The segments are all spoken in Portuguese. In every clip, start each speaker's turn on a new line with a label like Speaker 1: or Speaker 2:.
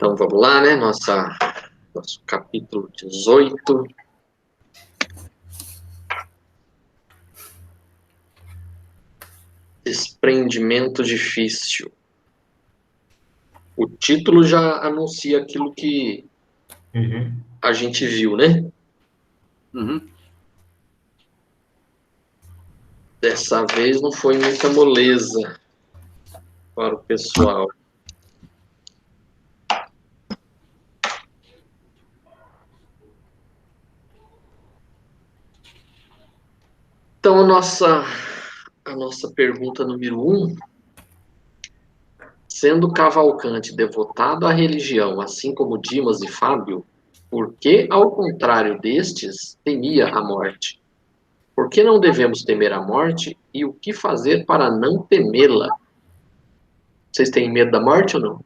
Speaker 1: Então vamos lá, né? Nosso capítulo 18. Desprendimento difícil. O título já anuncia aquilo que a gente viu, né? Dessa vez não foi muita moleza para o pessoal. Então, a nossa pergunta número 1. Sendo Cavalcante devotado à religião, assim como Dimas e Fábio, por que, ao contrário destes, temia a morte? Por que não devemos temer a morte e o que fazer para não temê-la? Vocês têm medo da morte ou não?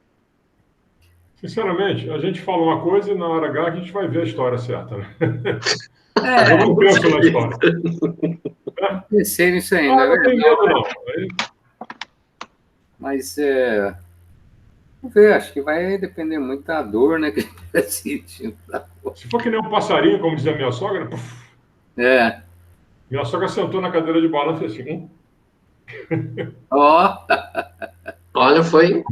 Speaker 2: Sinceramente, a gente fala uma coisa e na hora H a gente vai ver a história certa, né? Eu não penso na história.
Speaker 3: Pensei nisso ainda.
Speaker 2: Não tem medo, não.
Speaker 3: Mas, vamos ver, acho que vai depender muito da dor, né, que ele está sentindo.
Speaker 2: Se for que nem um passarinho, como dizia minha sogra, puff, minha sogra sentou na cadeira de balanço e assim,
Speaker 1: Olha, foi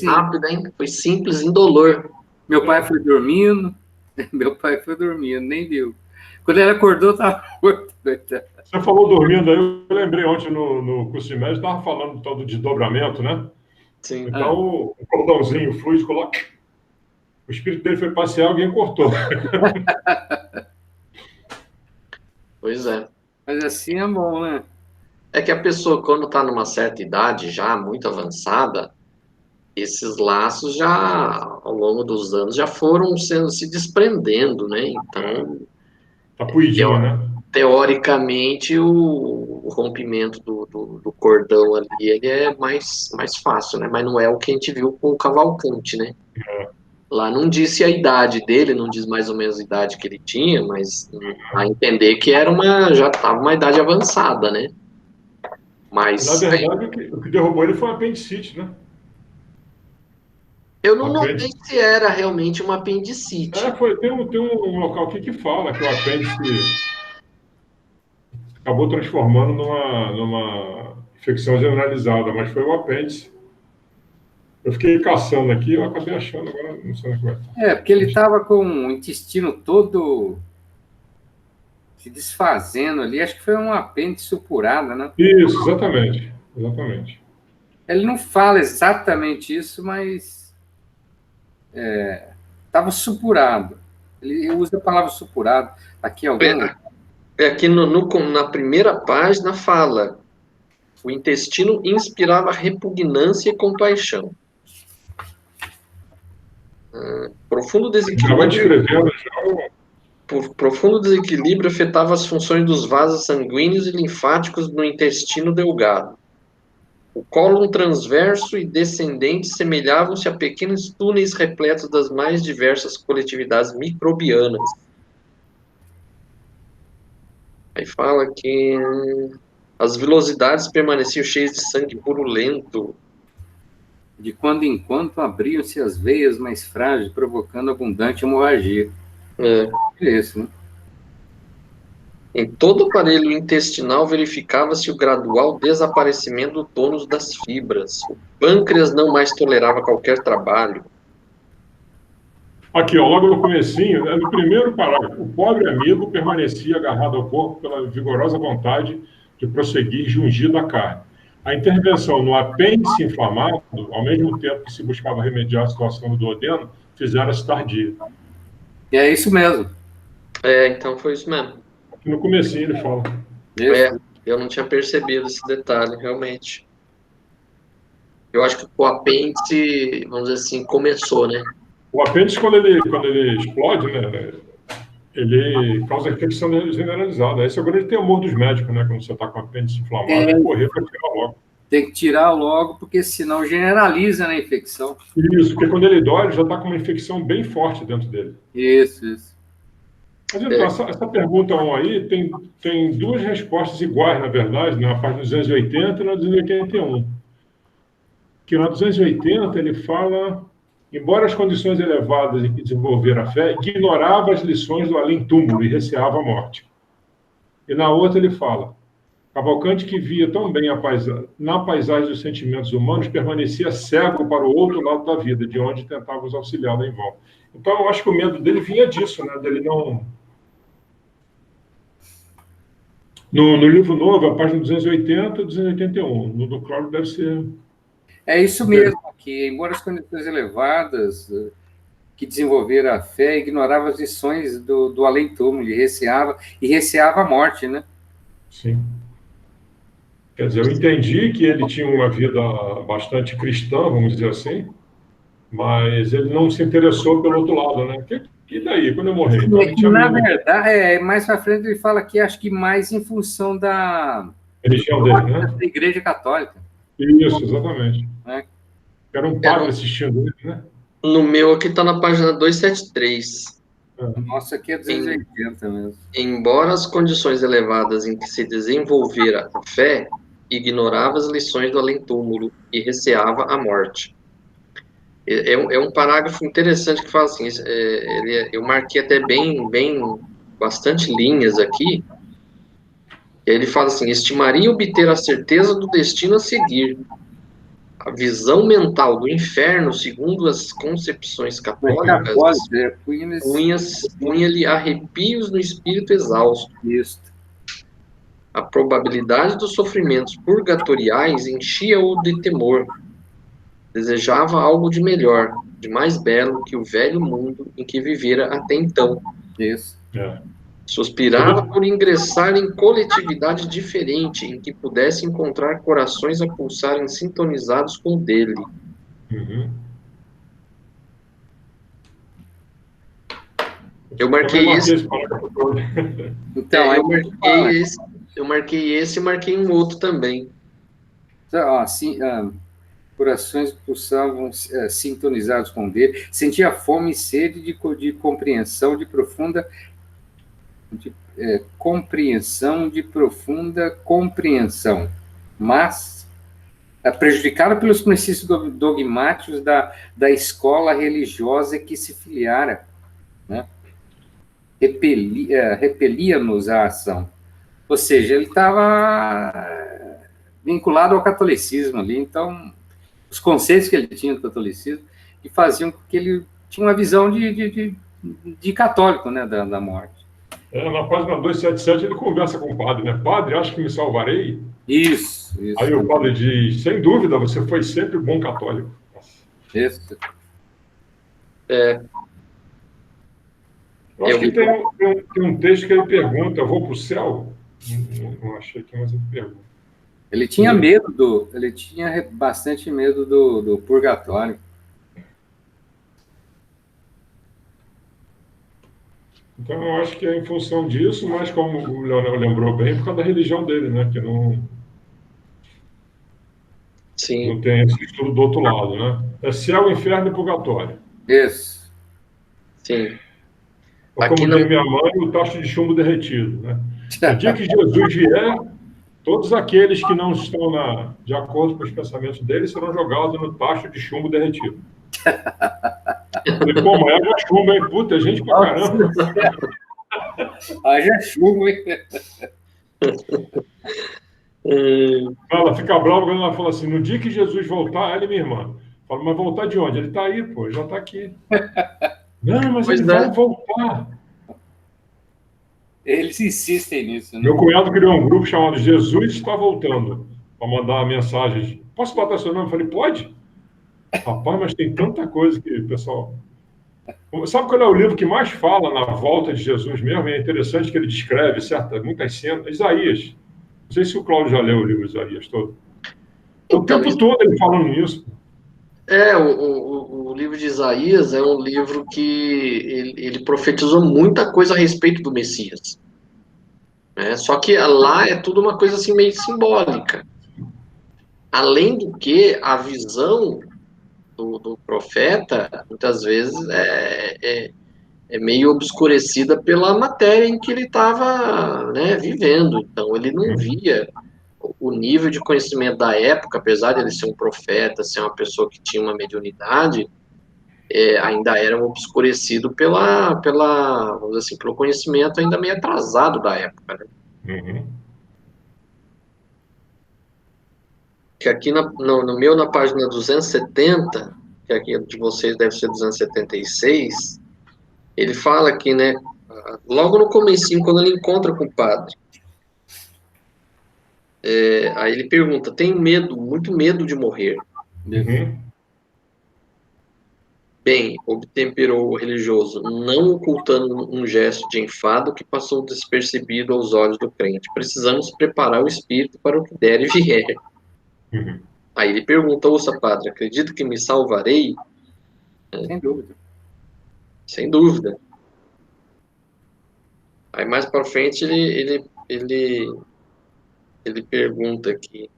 Speaker 1: rápido, hein? Foi simples, indolor.
Speaker 3: Meu pai foi dormindo, nem viu. Quando ele acordou, estava morto.
Speaker 2: Você falou dormindo aí, eu lembrei ontem no curso de médico, estava falando do desdobramento, né?
Speaker 1: Sim.
Speaker 2: Então, o cordãozinho fluido, o espírito dele foi passear, alguém cortou.
Speaker 1: Pois é.
Speaker 3: Mas assim é bom, né?
Speaker 1: É que a pessoa, quando está numa certa idade, já muito avançada, esses laços já, ao longo dos anos, já foram se desprendendo, né? Então,
Speaker 2: Tapuidinho, né?
Speaker 1: Teoricamente, o rompimento do cordão ali, ele é mais fácil, né? Mas não é o que a gente viu com o Cavalcante, né? Lá não disse a idade dele, não diz mais ou menos a idade que ele tinha, mas a entender que já estava uma idade avançada, né? Mas
Speaker 2: na verdade, o que derrubou ele foi um apendicite, né?
Speaker 1: Eu não notei se era realmente uma apendicite.
Speaker 2: Tem um local aqui que fala que o apêndice acabou transformando numa infecção generalizada, mas foi o apêndice. Eu fiquei caçando aqui, eu acabei achando, agora não sei onde vai estar.
Speaker 3: Porque ele estava com o intestino todo se desfazendo ali, acho que foi um apêndice supurado, né?
Speaker 2: Isso, exatamente.
Speaker 3: Ele não fala exatamente isso, mas estava supurado. Ele usa a palavra supurado. Aqui algum...
Speaker 1: Aqui na primeira página fala: o intestino inspirava repugnância e compaixão. Profundo desequilíbrio afetava as funções dos vasos sanguíneos e linfáticos no intestino delgado. O cólon transverso e descendente semelhavam-se a pequenos túneis repletos das mais diversas coletividades microbianas. Aí fala que as vilosidades permaneciam cheias de sangue purulento.
Speaker 3: De quando em quando abriam-se as veias mais frágeis, provocando abundante hemorragia. É isso, né?
Speaker 1: Em todo o aparelho intestinal verificava-se o gradual desaparecimento do tônus das fibras. O pâncreas não mais tolerava qualquer trabalho.
Speaker 2: Aqui, ó, logo no comecinho, no primeiro parágrafo, o pobre amigo permanecia agarrado ao corpo pela vigorosa vontade de prosseguir jungido à carne. A intervenção no apêndice inflamado, ao mesmo tempo que se buscava remediar a situação do duodeno, fizera-se tardia.
Speaker 3: E é isso mesmo.
Speaker 1: Então foi isso mesmo.
Speaker 2: Aqui no comecinho ele fala.
Speaker 1: Eu não tinha percebido esse detalhe, realmente. Eu acho que o apêndice, vamos dizer assim, começou, né?
Speaker 2: O apêndice, quando ele explode, né, ele causa infecção generalizada. Esse é o grande temor dos médicos, né? Quando você está com o apêndice inflamado, é correr para tirar logo.
Speaker 3: Tem que tirar logo, porque senão generaliza a infecção.
Speaker 2: Isso, porque quando ele dói, ele já está com uma infecção bem forte dentro dele.
Speaker 3: Isso.
Speaker 2: Mas então, essa pergunta 1 aí tem duas respostas iguais, na verdade, na página 280 e na 281. Que na 280 ele fala embora as condições elevadas em que desenvolver a fé, ignorava as lições do além-túmulo e receava a morte. E na outra ele fala: Cavalcante, que via tão bem na paisagem dos sentimentos humanos, permanecia cego para o outro lado da vida, de onde tentávamos auxiliá-lo em vão. Então, eu acho que o medo dele vinha disso, né? Dele não... No livro novo, a página 280 e 281. No do Cláudio deve ser...
Speaker 3: É isso mesmo, que embora as condições elevadas que desenvolveram a fé, ignorava as lições do além-túmulo e receava a morte, né?
Speaker 2: Sim. Quer dizer, eu entendi que ele tinha uma vida bastante cristã, vamos dizer assim, mas ele não se interessou pelo outro lado, né? E daí, quando eu morrer? Então,
Speaker 3: na verdade, mais para frente ele fala que acho que mais em função da
Speaker 2: religião dele, né?
Speaker 3: Da Igreja Católica.
Speaker 2: Isso, exatamente.
Speaker 3: Né?
Speaker 2: Era um padre assistindo ele, né?
Speaker 1: No meu aqui está na página 273.
Speaker 3: Nossa, aqui é 280 mesmo.
Speaker 1: Embora as condições elevadas em que se desenvolvera a fé, ignorava as lições do além-túmulo e receava a morte. É um parágrafo interessante que fala assim, eu marquei até bastante linhas aqui. Ele fala assim: estimaria obter a certeza do destino a seguir. A visão mental do inferno, segundo as concepções católicas, punha-lhe arrepios no espírito exausto.
Speaker 3: Isso.
Speaker 1: A probabilidade dos sofrimentos purgatoriais enchia-o de temor. Desejava algo de melhor, de mais belo que o velho mundo em que vivera até então.
Speaker 3: Isso.
Speaker 1: Suspirava por ingressar em coletividade diferente, em que pudesse encontrar corações a pulsarem sintonizados com o dele.
Speaker 2: Uhum.
Speaker 1: Eu marquei esse.
Speaker 3: Então,
Speaker 1: eu marquei esse e marquei um outro também.
Speaker 3: Assim, corações pulsavam sintonizados com o dele, sentia fome e sede de compreensão de profunda compreensão, mas prejudicada pelos princípios dogmáticos da escola religiosa que se filiara, né? Repelia-nos a ação. Ou seja, ele estava vinculado ao catolicismo ali, então os conceitos que ele tinha do catolicismo que faziam com que ele tinha uma visão de católico, né, da morte.
Speaker 2: Na página 277 ele conversa com o padre, né? Padre, acho que me salvarei?
Speaker 3: Isso.
Speaker 2: Aí o padre diz: sem dúvida, você foi sempre bom católico.
Speaker 3: Isso.
Speaker 2: Eu acho que tem um texto que ele pergunta: eu vou para o céu? Não achei aqui, mas ele pergunta.
Speaker 3: Ele tinha bastante medo do purgatório.
Speaker 2: Então, eu acho que é em função disso, mas como o Leonel lembrou bem, por causa da religião dele, né? Que não tem esse estudo do outro lado, né? É céu, inferno e purgatório.
Speaker 3: Isso.
Speaker 1: Sim.
Speaker 2: Ou como diz minha mãe, o tacho de chumbo derretido, né? No dia que Jesus vier, todos aqueles que não estão de acordo com os pensamentos dele serão jogados no tacho de chumbo derretido. Como é chumbo, hein? Puta, gente pra caramba.
Speaker 3: Haja chumbo, hein?
Speaker 2: Ela fica brava quando ela fala assim: no dia que Jesus voltar, ela e minha irmã. Fala: mas voltar de onde? Ele tá aí, pô, já tá aqui. Não, mas ele vai voltar.
Speaker 3: Eles insistem nisso, né?
Speaker 2: Meu cunhado criou um grupo chamado Jesus Está Voltando, para mandar mensagens. Posso botar seu nome? Eu falei: pode. Rapaz, mas tem tanta coisa que, pessoal... Sabe qual é o livro que mais fala na volta de Jesus mesmo? É interessante que ele descreve muitas cenas. Isaías. Não sei se o Cláudio já leu o livro de Isaías todo. O tempo todo ele falando nisso.
Speaker 1: O livro de Isaías é um livro que ele profetizou muita coisa a respeito do Messias. Só que lá é tudo uma coisa assim meio simbólica. Além do que, a visão do profeta, muitas vezes, é meio obscurecida pela matéria em que ele estava, vivendo. Então, ele não via o nível de conhecimento da época, apesar de ele ser um profeta, ser uma pessoa que tinha uma mediunidade, ainda era obscurecido vamos dizer assim, pelo conhecimento ainda meio atrasado da época, né?
Speaker 2: Uhum.
Speaker 1: Que aqui no meu, na página 270, que aqui de vocês deve ser 276, ele fala aqui, né, logo no comecinho, quando ele encontra com o padre, aí ele pergunta, tenho medo, muito medo de morrer.
Speaker 2: Uhum.
Speaker 1: Bem, obtemperou o religioso, não ocultando um gesto de enfado que passou despercebido aos olhos do crente. Precisamos preparar o espírito para o que der e vier.
Speaker 2: Uhum.
Speaker 1: Aí ele pergunta, ouça, padre, acredito que me salvarei?
Speaker 3: Sem dúvida.
Speaker 1: Sem dúvida. Aí mais para frente ele pergunta aqui.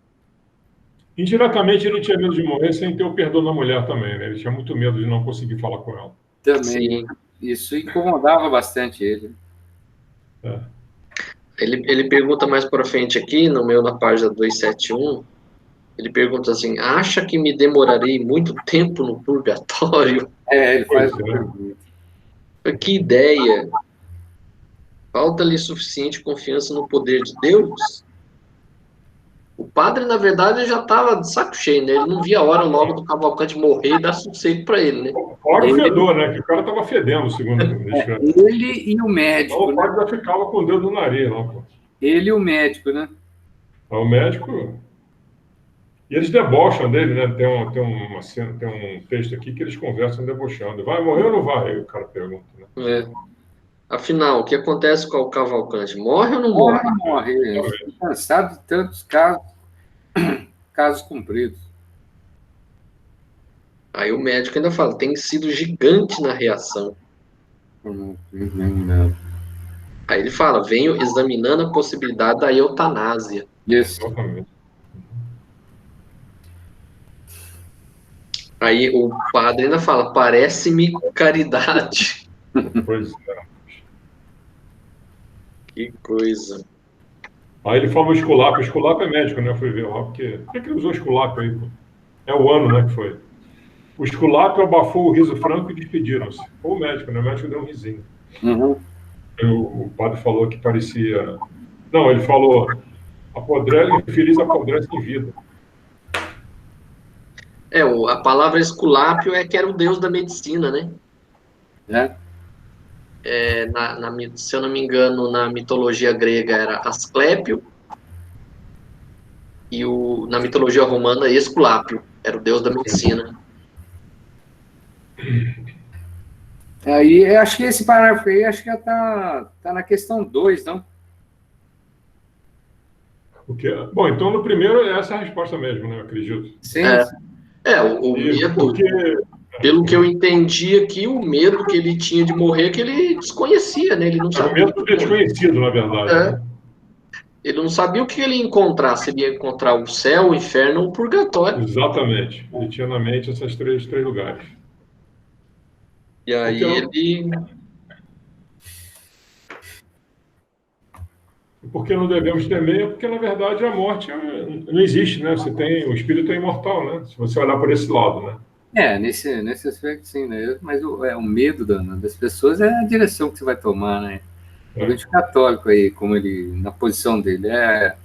Speaker 2: Indiretamente, ele tinha medo de morrer sem ter o perdão da mulher também, né? Ele tinha muito medo de não conseguir falar com ela.
Speaker 3: Também.
Speaker 1: Sim.
Speaker 3: Isso incomodava bastante ele.
Speaker 2: É.
Speaker 1: Ele pergunta mais para frente aqui, no meu, na página 271, ele pergunta assim, acha que me demorarei muito tempo no purgatório?
Speaker 3: Ele faz
Speaker 2: Pois
Speaker 3: uma
Speaker 2: é.
Speaker 3: pergunta.
Speaker 1: Que ideia! Falta-lhe suficiente confiança no poder de Deus? O padre, na verdade, já estava de saco cheio, né? Ele não via a hora logo do Cavalcante morrer e dar sossego para ele, né?
Speaker 2: Fora o
Speaker 3: Ele,
Speaker 2: fedor, né? Que o cara estava fedendo, segundo eles.
Speaker 3: ele e o
Speaker 2: Então
Speaker 3: médico,
Speaker 2: o
Speaker 3: né?
Speaker 2: padre já ficava com o dedo no nariz, não, pô.
Speaker 3: Ele e o médico, né?
Speaker 2: Então, o médico. E eles debocham dele, né? Tem uma cena, tem um texto aqui que eles conversam debochando. Vai morrer ou não vai? Aí o cara pergunta, né?
Speaker 1: Afinal, o que acontece com o Cavalcante? Morre ou não
Speaker 3: Morre
Speaker 1: morre?
Speaker 3: ou não morre? Eu fico cansado de tantos casos cumpridos.
Speaker 1: Aí o médico ainda fala, tem sido gigante na reação. Aí ele fala, venho examinando a possibilidade da eutanásia.
Speaker 3: Isso.
Speaker 2: Exatamente.
Speaker 1: Aí o padre ainda fala, parece-me caridade.
Speaker 2: Pois é.
Speaker 1: Que coisa.
Speaker 2: Aí ele fala o Esculápio. O Esculápio é médico, né? Eu fui ver lá, porque... Por que ele usou Esculápio aí, pô? É o ano, né, que foi. O Esculápio abafou o riso franco e despediram-se. Foi o médico, né? O médico deu um risinho.
Speaker 3: Uhum.
Speaker 2: O padre falou que parecia... Não, ele falou, infeliz apodrece em vida.
Speaker 1: A palavra Esculápio que era o deus da medicina, né?
Speaker 3: Né?
Speaker 1: Se eu não me engano, na mitologia grega era Asclépio, e na mitologia romana, Esculápio, era o deus da medicina.
Speaker 3: Aí, eu acho que esse parágrafo aí, acho que já tá na questão 2, não?
Speaker 2: Bom, então no primeiro essa é a resposta mesmo, né? Eu acredito.
Speaker 3: Sim.
Speaker 1: O medo, pelo que eu entendi aqui, o medo que ele tinha de morrer, que ele desconhecia, né? Ele não
Speaker 2: Era o
Speaker 1: sabia.
Speaker 2: medo desconhecido, na verdade. Né?
Speaker 1: Ele não sabia o que ele ia encontrar, se ele ia encontrar o céu, o inferno ou o purgatório.
Speaker 2: Exatamente. Ele tinha na mente esses três lugares.
Speaker 1: E aí ele...
Speaker 2: Porque não devemos temer, porque na verdade a morte não existe, né? O espírito é imortal, né? Se você olhar por esse lado, né?
Speaker 3: Nesse aspecto sim, né? Mas o medo das pessoas é a direção que você vai tomar, né? O católico aí, como ele, na posição dele, é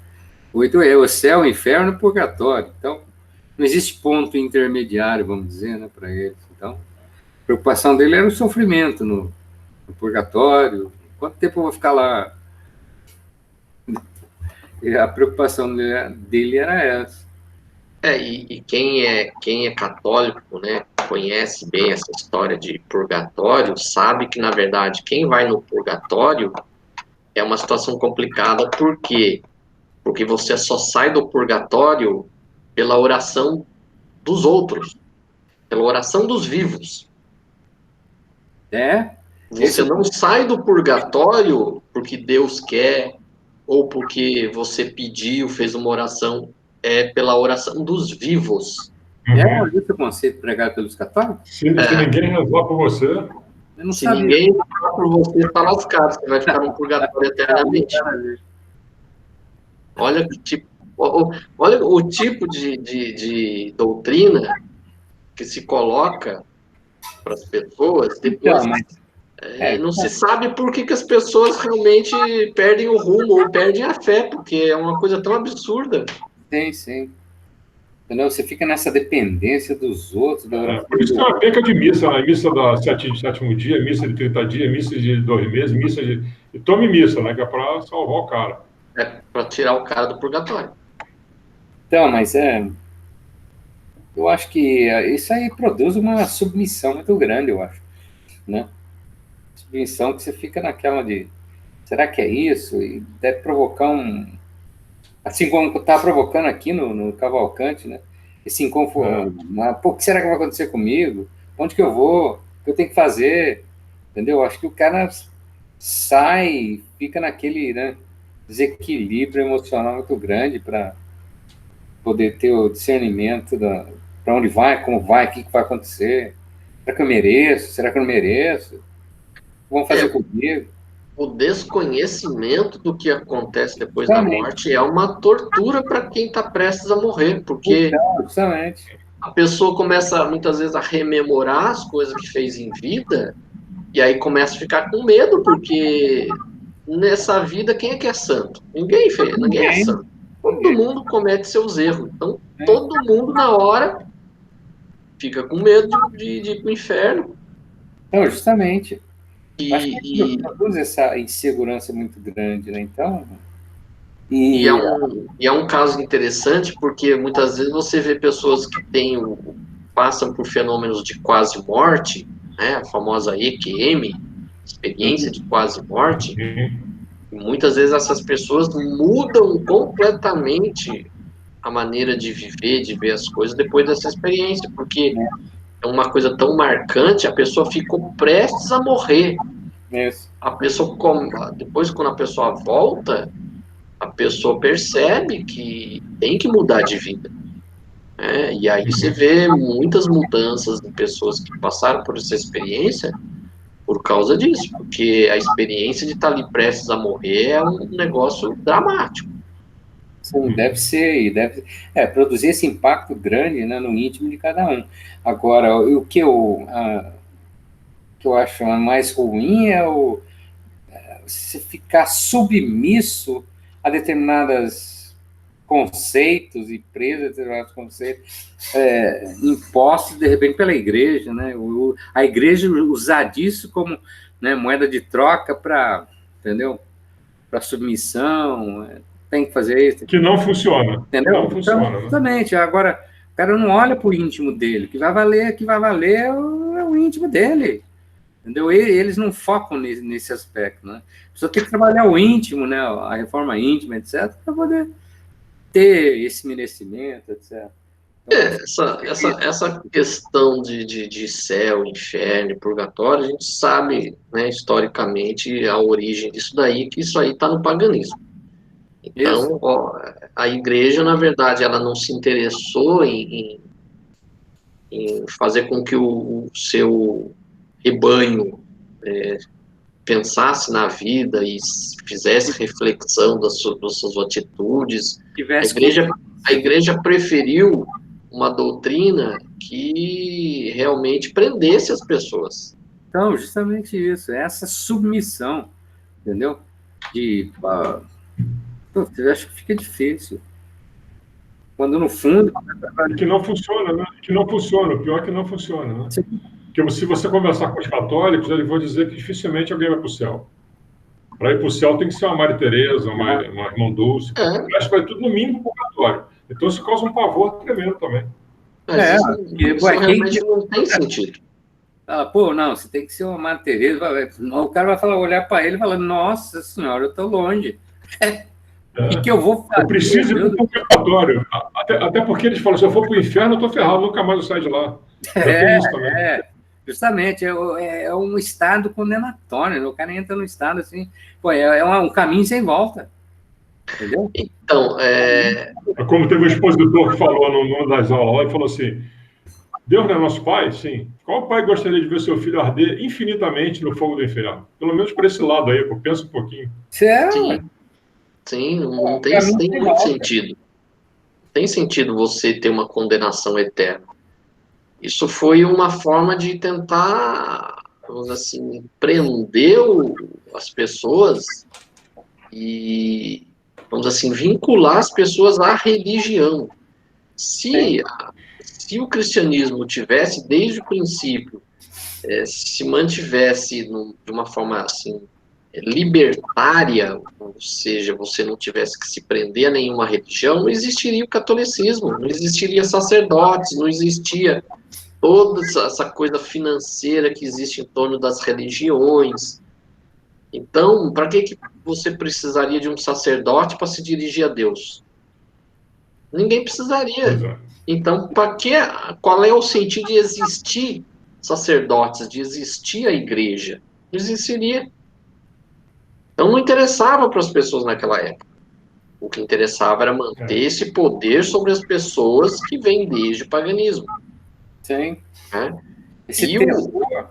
Speaker 3: o céu, o inferno e o purgatório. Então, não existe ponto intermediário, vamos dizer, né, para eles. Então, a preocupação dele era o sofrimento no purgatório. Quanto tempo eu vou ficar lá? E a preocupação dele era essa.
Speaker 1: E quem é católico, né, conhece bem essa história de purgatório, sabe que, na verdade, quem vai no purgatório é uma situação complicada, por quê? Porque você só sai do purgatório pela oração dos outros, pela oração dos vivos. Você não sai do purgatório porque Deus quer, ou porque você pediu, fez uma oração, pela oração dos vivos.
Speaker 3: Esse o conceito pregado pelos católicos?
Speaker 2: Se ninguém rezar por você...
Speaker 1: Se ninguém rezar por você, está lascado, você vai ficar no purgatório eternamente. Olha o tipo de doutrina que se coloca para as pessoas, depois
Speaker 3: Então, mas,
Speaker 1: não se sabe por que as pessoas realmente perdem o rumo ou perdem a fé, porque é uma coisa tão absurda.
Speaker 3: sim. Entendeu? Você fica nessa dependência dos outros.
Speaker 2: Por isso que é uma penca de missa, né? Missa da sétimo dia, missa de 30 dias, missa de 2 meses, missa de... E tome missa, né? Que é para salvar o cara.
Speaker 1: É para tirar o cara do purgatório.
Speaker 3: Então, mas eu acho que isso aí produz uma submissão muito grande, eu acho, né? Submissão que você fica naquela de, será que é isso? E deve provocar assim como está provocando aqui no Cavalcante, né? Esse inconforto, pô, o que será que vai acontecer comigo? Onde que eu vou? O que eu tenho que fazer? Entendeu? Acho que o cara sai, fica naquele, né, desequilíbrio emocional muito grande para poder ter o discernimento para onde vai, como vai, o que vai acontecer. Será que eu mereço? Será que eu não mereço? O que vão fazer comigo?
Speaker 1: O desconhecimento do que acontece depois da
Speaker 3: Justamente.
Speaker 1: morte é uma tortura para quem está prestes a morrer, porque
Speaker 3: Então, justamente.
Speaker 1: a pessoa começa muitas vezes a rememorar as coisas que fez em vida e aí começa a ficar com medo, porque nessa vida quem é que é santo? Ninguém fez, ninguém é santo. Todo mundo comete seus erros. Então, todo mundo na hora fica com medo de ir para o inferno.
Speaker 3: Então, justamente. Acho que
Speaker 1: E
Speaker 3: produz essa insegurança muito grande, né? Então.
Speaker 1: é um caso interessante porque muitas vezes você vê pessoas que passam por fenômenos de quase morte, né, a famosa EQM, experiência de quase morte, e muitas vezes essas pessoas mudam completamente a maneira de viver, de ver as coisas depois dessa experiência, porque é uma coisa tão marcante, a pessoa ficou prestes a morrer.
Speaker 3: Isso.
Speaker 1: A pessoa, depois quando a pessoa volta, a pessoa percebe que tem que mudar de vida. Né? E aí você vê muitas mudanças em pessoas que passaram por essa experiência por causa disso, porque a experiência de estar ali prestes a morrer é um negócio dramático.
Speaker 3: Sim, deve ser, e deve produzir esse impacto grande, né, no íntimo de cada um. Agora, o que eu acho mais ruim é você ficar submisso a determinados conceitos e preso a determinados conceitos impostos, de repente, pela igreja, né? A igreja usar disso como, né, moeda de troca para, entendeu? Para submissão, tem que fazer isso.
Speaker 2: Que não funciona.
Speaker 3: Entendeu?
Speaker 2: Não funciona,
Speaker 3: então, justamente. Agora, o cara não olha para o íntimo dele. O que vai valer é o íntimo dele. Entendeu? Eles não focam nesse aspecto, né? A pessoa tem que trabalhar o íntimo, né? A reforma íntima, etc., para poder ter esse merecimento, etc. Então,
Speaker 1: Essa questão de céu, inferno, purgatório, a gente sabe, né, historicamente, a origem disso daí, que isso aí está no paganismo. Então, a igreja, na verdade, ela não se interessou em fazer com que o seu rebanho pensasse na vida e fizesse reflexão das suas atitudes. A igreja preferiu uma doutrina que realmente prendesse as pessoas.
Speaker 3: Então, justamente isso, essa submissão, entendeu? Eu acho que fica difícil. Quando no fundo...
Speaker 2: Que não funciona, né? Que não funciona. O pior é que não funciona, né? Porque se você conversar com os católicos, eles vão dizer que dificilmente alguém vai para o céu. Para ir para o céu tem que ser uma Maria Teresa, uma Irmã Dulce. Acho que vai tudo no mínimo purgatório. Então isso causa um pavor tremendo também.
Speaker 1: Isso realmente não tem sentido.
Speaker 3: Pô, não, você tem que ser uma Maria Teresa. O cara vai falar, olhar para ele e falar, nossa senhora, eu estou longe. O que eu vou fazer?
Speaker 2: Eu preciso ir para o purgatório. Até porque eles falam, se eu for para o inferno, eu estou ferrado, nunca mais eu saio de lá.
Speaker 3: Justamente, é um estado condenatório, né? O cara entra no estado assim, pô, é um caminho sem volta, entendeu?
Speaker 1: Então,
Speaker 2: como teve um expositor que falou numa das aulas, ele falou assim, Deus não é nosso pai? Sim. Qual pai gostaria de ver seu filho arder infinitamente no fogo do inferno? Pelo menos por esse lado aí, pô, pensa um pouquinho.
Speaker 1: Sim, não tem muito sentido. Não tem sentido você ter uma condenação eterna. Isso foi uma forma de tentar, vamos dizer assim, prender as pessoas e, vamos dizer assim, vincular as pessoas à religião. Se, se o cristianismo tivesse, desde o princípio, se mantivesse de uma forma assim, libertária, ou seja, você não tivesse que se prender a nenhuma religião, não existiria o catolicismo, não existiria sacerdotes, não existia toda essa coisa financeira que existe em torno das religiões. Então, para que você precisaria de um sacerdote para se dirigir a Deus? Ninguém
Speaker 2: Pois
Speaker 1: precisaria.
Speaker 2: é.
Speaker 1: Então, qual é o sentido de existir sacerdotes, de existir a igreja? Não existiria. Então, não interessava para as pessoas naquela época. O que interessava era manter esse poder sobre as pessoas que vem desde o paganismo.
Speaker 3: Sim.
Speaker 1: Né?
Speaker 3: Esse
Speaker 1: E
Speaker 3: terror.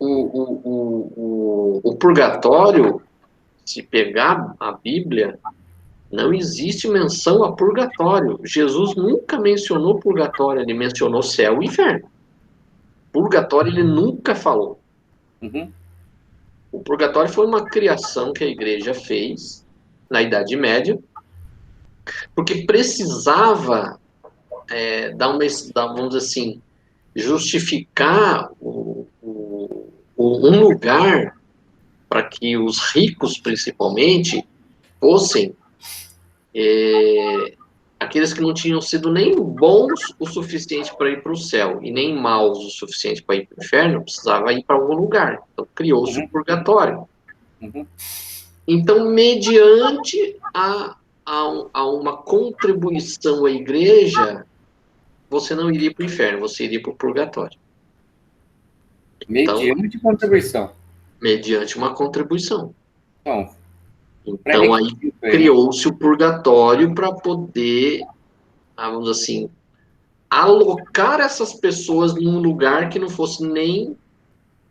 Speaker 1: o purgatório, se pegar a Bíblia, não existe menção a purgatório. Jesus nunca mencionou purgatório, ele mencionou céu e inferno. Purgatório ele nunca falou.
Speaker 3: Uhum.
Speaker 1: O purgatório foi uma criação que a igreja fez na Idade Média, porque precisava vamos dizer assim, justificar um lugar para que os ricos, principalmente, fossem aqueles que não tinham sido nem bons o suficiente para ir para o céu e nem maus o suficiente para ir para o inferno, precisava ir para algum lugar. Então criou-se o purgatório.
Speaker 3: Uhum.
Speaker 1: Então, mediante a uma contribuição à igreja, você não iria para o inferno, você iria para o purgatório. Então,
Speaker 3: Mediante contribuição.
Speaker 1: mediante uma contribuição.
Speaker 3: Então,
Speaker 1: Então, aí criou-se o purgatório para poder, vamos assim, alocar essas pessoas num lugar que não fosse nem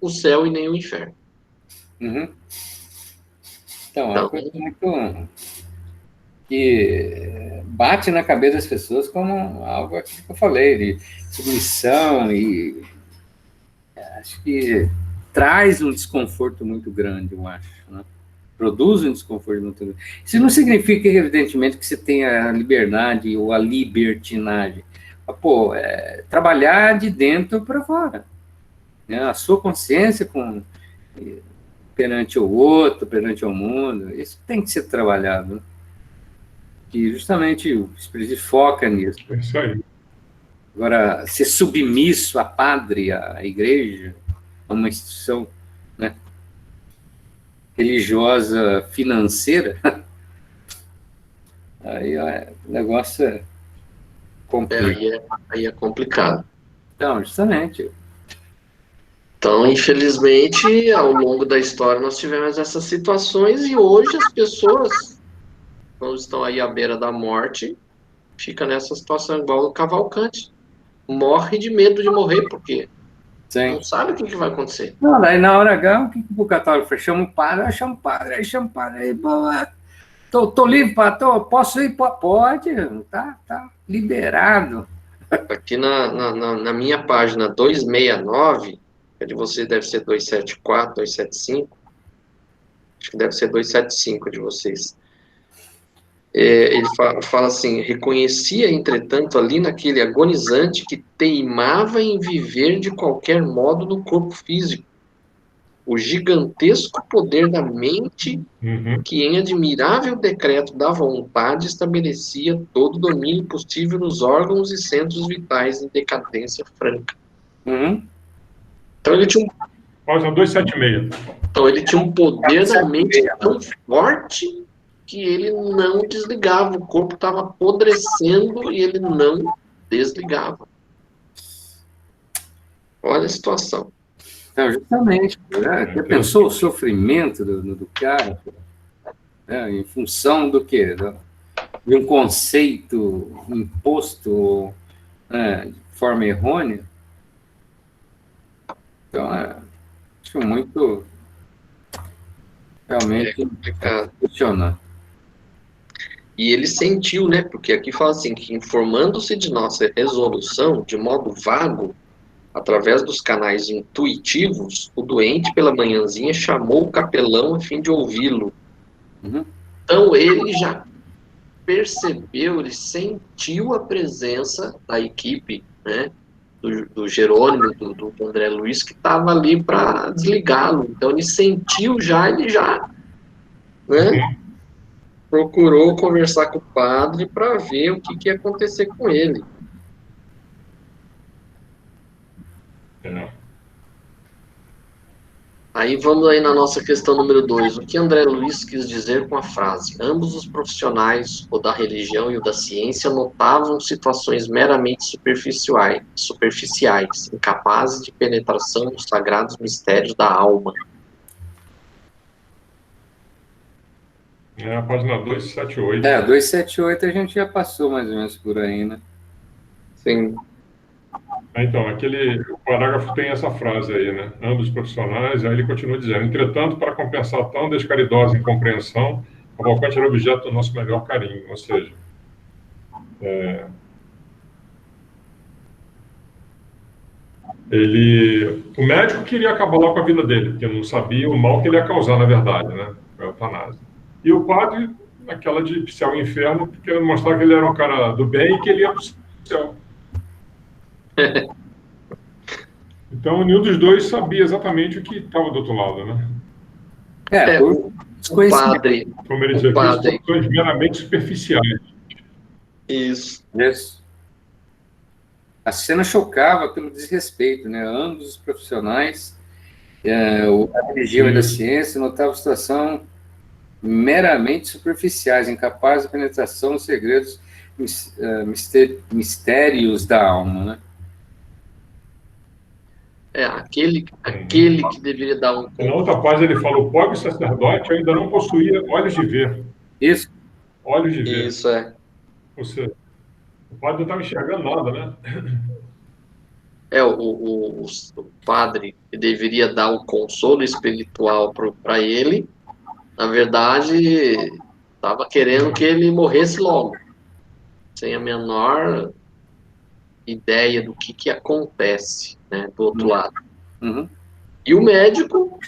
Speaker 1: o céu e nem o inferno.
Speaker 3: Uhum. Então, é uma
Speaker 1: Então,
Speaker 3: coisa muito que bate na cabeça das pessoas como algo aqui que eu falei, de submissão, e acho que traz um desconforto muito grande, eu acho, né? Produz um desconforto muito grande. Isso não significa, evidentemente, que você tenha a liberdade ou a libertinagem. Pô, trabalhar de dentro para fora, né? A sua consciência perante o outro, perante o mundo, isso tem que ser trabalhado, né? Que justamente o Espírito foca nisso.
Speaker 2: É isso aí.
Speaker 3: Agora, ser submisso a padre, à igreja, a uma instituição, né, religiosa, financeira, aí o negócio é complicado.
Speaker 1: aí é complicado.
Speaker 3: Então, justamente.
Speaker 1: Então, infelizmente, ao longo da história, nós tivemos essas situações e hoje as pessoas, quando estão aí à beira da morte, ficam nessa situação igual o Cavalcante. Morre de medo de morrer, porque
Speaker 3: Sim.
Speaker 1: não sabe o que vai acontecer.
Speaker 3: Não, daí na hora H, o que o católico faz? Chama o padre, chama o padre, aí chama o padre, aí, tô livre, posso ir? Pode, tá liberado.
Speaker 1: Aqui na minha página 269, a de vocês deve ser 274, 275, acho que deve ser 275 de vocês. Ele fala assim: reconhecia, entretanto, ali naquele agonizante que teimava em viver de qualquer modo no corpo físico, o gigantesco poder da mente que, em admirável decreto da vontade, estabelecia todo o domínio possível nos órgãos e centros vitais em decadência franca.
Speaker 3: Uhum.
Speaker 1: Então ele tinha
Speaker 2: Página 276.
Speaker 1: Então ele tinha um poder da mente tão forte que ele não desligava, o corpo estava apodrecendo e ele não desligava. Olha a situação.
Speaker 3: Então, justamente, né? Você pensou o sofrimento do cara, né? Em função do quê? De um conceito imposto, né, de forma errônea? Então, acho muito realmente
Speaker 1: complicado.
Speaker 3: funcionar.
Speaker 1: E ele sentiu, né? Porque aqui fala assim, que informando-se de nossa resolução de modo vago, através dos canais intuitivos, o doente pela manhãzinha chamou o capelão a fim de ouvi-lo.
Speaker 3: Uhum.
Speaker 1: Então ele já percebeu, ele sentiu a presença da equipe, né? Do Jerônimo, do André Luiz, que estava ali para desligá-lo. Então ele sentiu já, ele já, né? Procurou conversar com o padre para ver o que ia acontecer com ele.
Speaker 2: É.
Speaker 1: Aí vamos aí na nossa questão número 2. O que André Luiz quis dizer com a frase? Ambos os profissionais, o da religião e o da ciência, notavam situações meramente superficiais, incapazes de penetração nos sagrados mistérios da alma.
Speaker 2: É a página 278.
Speaker 3: 278 a gente já passou mais ou menos por aí, né?
Speaker 1: Sim.
Speaker 2: Então, o parágrafo tem essa frase aí, né? Ambos profissionais, aí ele continua dizendo: entretanto, para compensar tão descaridosa incompreensão, Cavalcante era objeto do nosso melhor carinho. Ou seja, o médico queria acabar logo com a vida dele, porque não sabia o mal que ele ia causar, na verdade, né? A eutanásia. E o padre, naquela de céu e inferno, querendo mostrar que ele era um cara do bem e que ele ia para o céu. Então, nenhum dos dois sabia exatamente o que estava do outro lado, né?
Speaker 1: O padre.
Speaker 2: Como ele diz aqui, situações meramente superficiais.
Speaker 1: Isso.
Speaker 3: A cena chocava pelo desrespeito, né? Ambos os profissionais, a religião e da ciência, notavam situação meramente superficiais, incapazes de penetração nos segredos, mistérios da alma, né?
Speaker 1: Aquele que deveria dar um...
Speaker 2: Na outra página ele fala: o pobre sacerdote ainda não possuía olhos de ver.
Speaker 3: Isso.
Speaker 2: Olhos de ver.
Speaker 1: Isso,
Speaker 2: Ou seja, o padre não estava enxergando nada, né?
Speaker 1: O padre que deveria dar o consolo espiritual para ele, na verdade, estava querendo que ele morresse logo, sem a menor ideia do que acontece, né, do outro lado.
Speaker 3: Uhum.
Speaker 1: E o médico,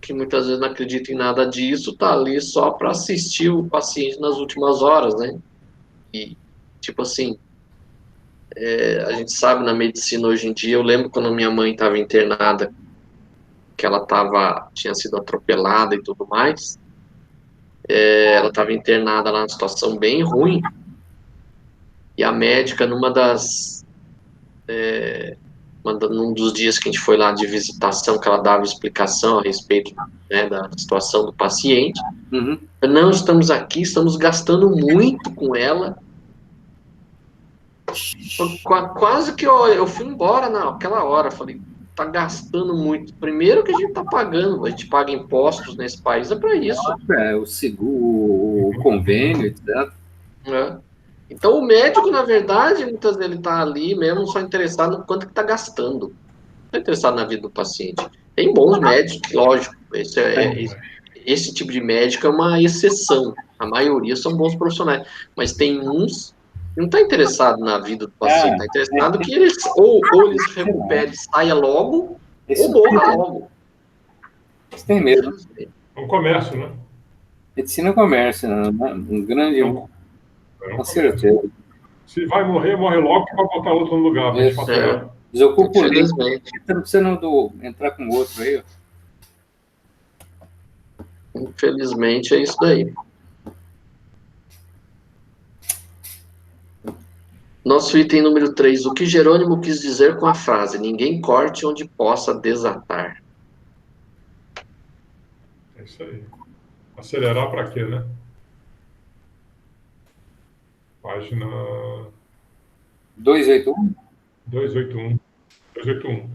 Speaker 1: que muitas vezes não acredita em nada disso, tá ali só para assistir o paciente nas últimas horas, né? E, tipo assim, a gente sabe na medicina hoje em dia, eu lembro quando minha mãe estava internada, que ela tinha sido atropelada e tudo mais, ela estava internada lá numa situação bem ruim, e a médica, num dos dias que a gente foi lá de visitação, que ela dava explicação a respeito, né, da situação do paciente,
Speaker 3: Uhum.
Speaker 1: não, estamos aqui, estamos gastando muito com ela. Quase que eu fui embora naquela hora. Falei, tá gastando muito. Primeiro que a gente tá pagando, a gente paga impostos nesse país, é para isso.
Speaker 3: O seguro, o convênio, etc.
Speaker 1: Então o médico, na verdade, muitas vezes ele tá ali mesmo só interessado no quanto que tá gastando. Não tá interessado na vida do paciente. Tem bons médicos, lógico. Esse tipo de médico é uma exceção. A maioria são bons profissionais. Mas tem uns que não está interessado na vida do paciente, está interessado que eles ou eles recuperem, saia logo, ou morra logo.
Speaker 3: Isso tem mesmo.
Speaker 2: É um comércio, né?
Speaker 3: Medicina é comércio, né? Um grande... Com certeza.
Speaker 2: Se vai morrer, morre logo que vai botar outro no lugar.
Speaker 3: Desocupa o link. Não precisa entrar com o outro aí.
Speaker 1: Infelizmente, é isso daí. Nosso item número 3. O que Jerônimo quis dizer com a frase: ninguém corte onde possa desatar.
Speaker 2: É isso aí. Acelerar para quê, né? Página
Speaker 3: 281?
Speaker 2: 281. 281.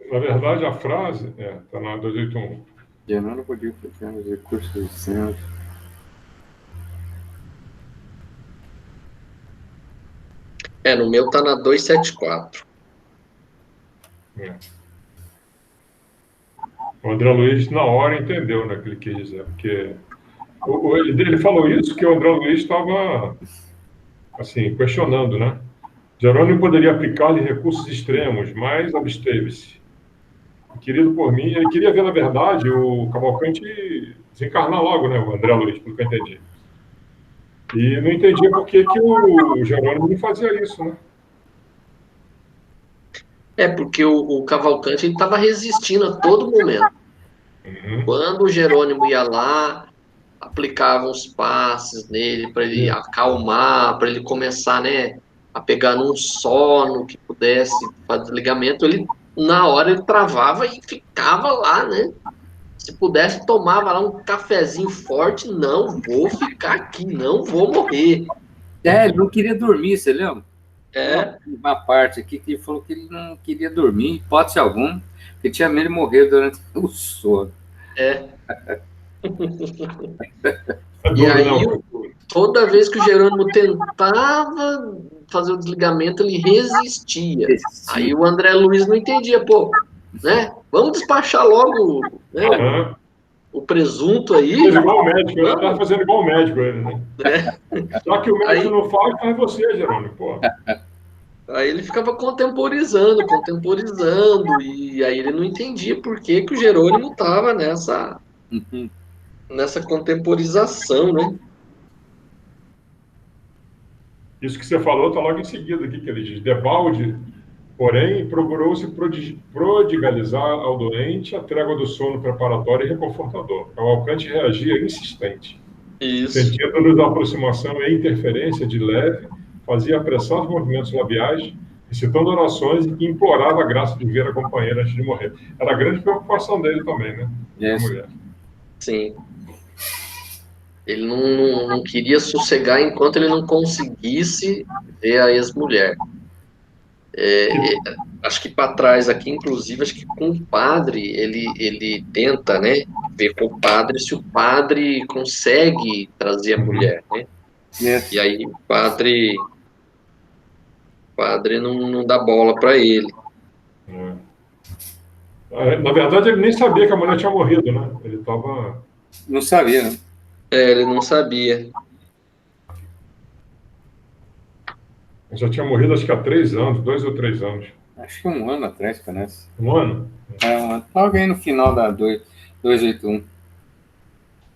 Speaker 2: Na verdade, a frase está na 281.
Speaker 3: Eu não podia ficar nos recursos do centro.
Speaker 1: No meu tá na 274.
Speaker 2: O André Luiz, na hora, entendeu, né, o que ele quis dizer, porque ele falou isso que o André Luiz estava, assim, questionando, né? Jerônimo poderia aplicar-lhe recursos extremos, mas absteve-se. Querido por mim, ele queria ver, na verdade, o Cavalcante desencarnar logo, né, o André Luiz, pelo que eu entendi. E não entendia por que o Jerônimo não fazia isso, né?
Speaker 1: Porque o Cavalcante estava resistindo a todo momento.
Speaker 2: Uhum.
Speaker 1: Quando o Jerônimo ia lá, aplicava uns passes nele para ele acalmar, para ele começar, né, a pegar num sono que pudesse fazer ligamento, ele na hora ele travava e ficava lá, né? Se pudesse, tomava lá um cafezinho forte. Não vou ficar aqui, não vou morrer.
Speaker 3: Ele não queria dormir, você lembra?
Speaker 1: É.
Speaker 3: Uma parte aqui que ele falou que ele não queria dormir, hipótese alguma, porque tinha medo de morrer durante o sono.
Speaker 1: É.
Speaker 2: É
Speaker 1: E
Speaker 2: duro,
Speaker 1: aí,
Speaker 2: não.
Speaker 1: toda vez que o Jerônimo tentava fazer o desligamento, ele resistia. Aí o André Luiz não entendia, pô, né? Vamos despachar logo, né,
Speaker 2: Uhum.
Speaker 1: o presunto aí.
Speaker 2: Fez igual o médico, ele estava
Speaker 1: Vamos.
Speaker 2: fazendo igual o médico, ele, né? Já que o médico
Speaker 1: Aí,
Speaker 2: não fala, então é você, Jerônimo, pô.
Speaker 1: aí ele ficava contemporizando, e aí ele não entendia por que que o Jerônimo estava nessa contemporização, né?
Speaker 2: Isso que você falou está logo em seguida aqui, que ele diz. Debalde, porém, procurou-se prodigalizar ao doente a trégua do sono preparatório e reconfortador. Cavalcante reagia insistente.
Speaker 1: Isso.
Speaker 2: Sentindo-nos a aproximação e interferência de leve, fazia apressar os movimentos labiais, recitando orações e implorava a graça de ver a companheira antes de morrer. Era a grande preocupação dele também, né? A mulher.
Speaker 1: Sim. Ele não queria sossegar enquanto ele não conseguisse ver a ex-mulher. Acho que para trás aqui, inclusive, acho que com o padre, ele tenta, né, ver com o padre se o padre consegue trazer a mulher, né? E aí o padre não dá bola para ele.
Speaker 2: Na verdade, ele nem sabia que a mulher tinha morrido, né? Ele estava...
Speaker 3: Não sabia, né?
Speaker 1: Ele não sabia.
Speaker 2: Já tinha morrido, acho que há 3 anos, 2 ou 3 anos.
Speaker 3: Acho que um ano atrás, parece.
Speaker 2: Um ano?
Speaker 3: Um ano. Logo aí no final da 281.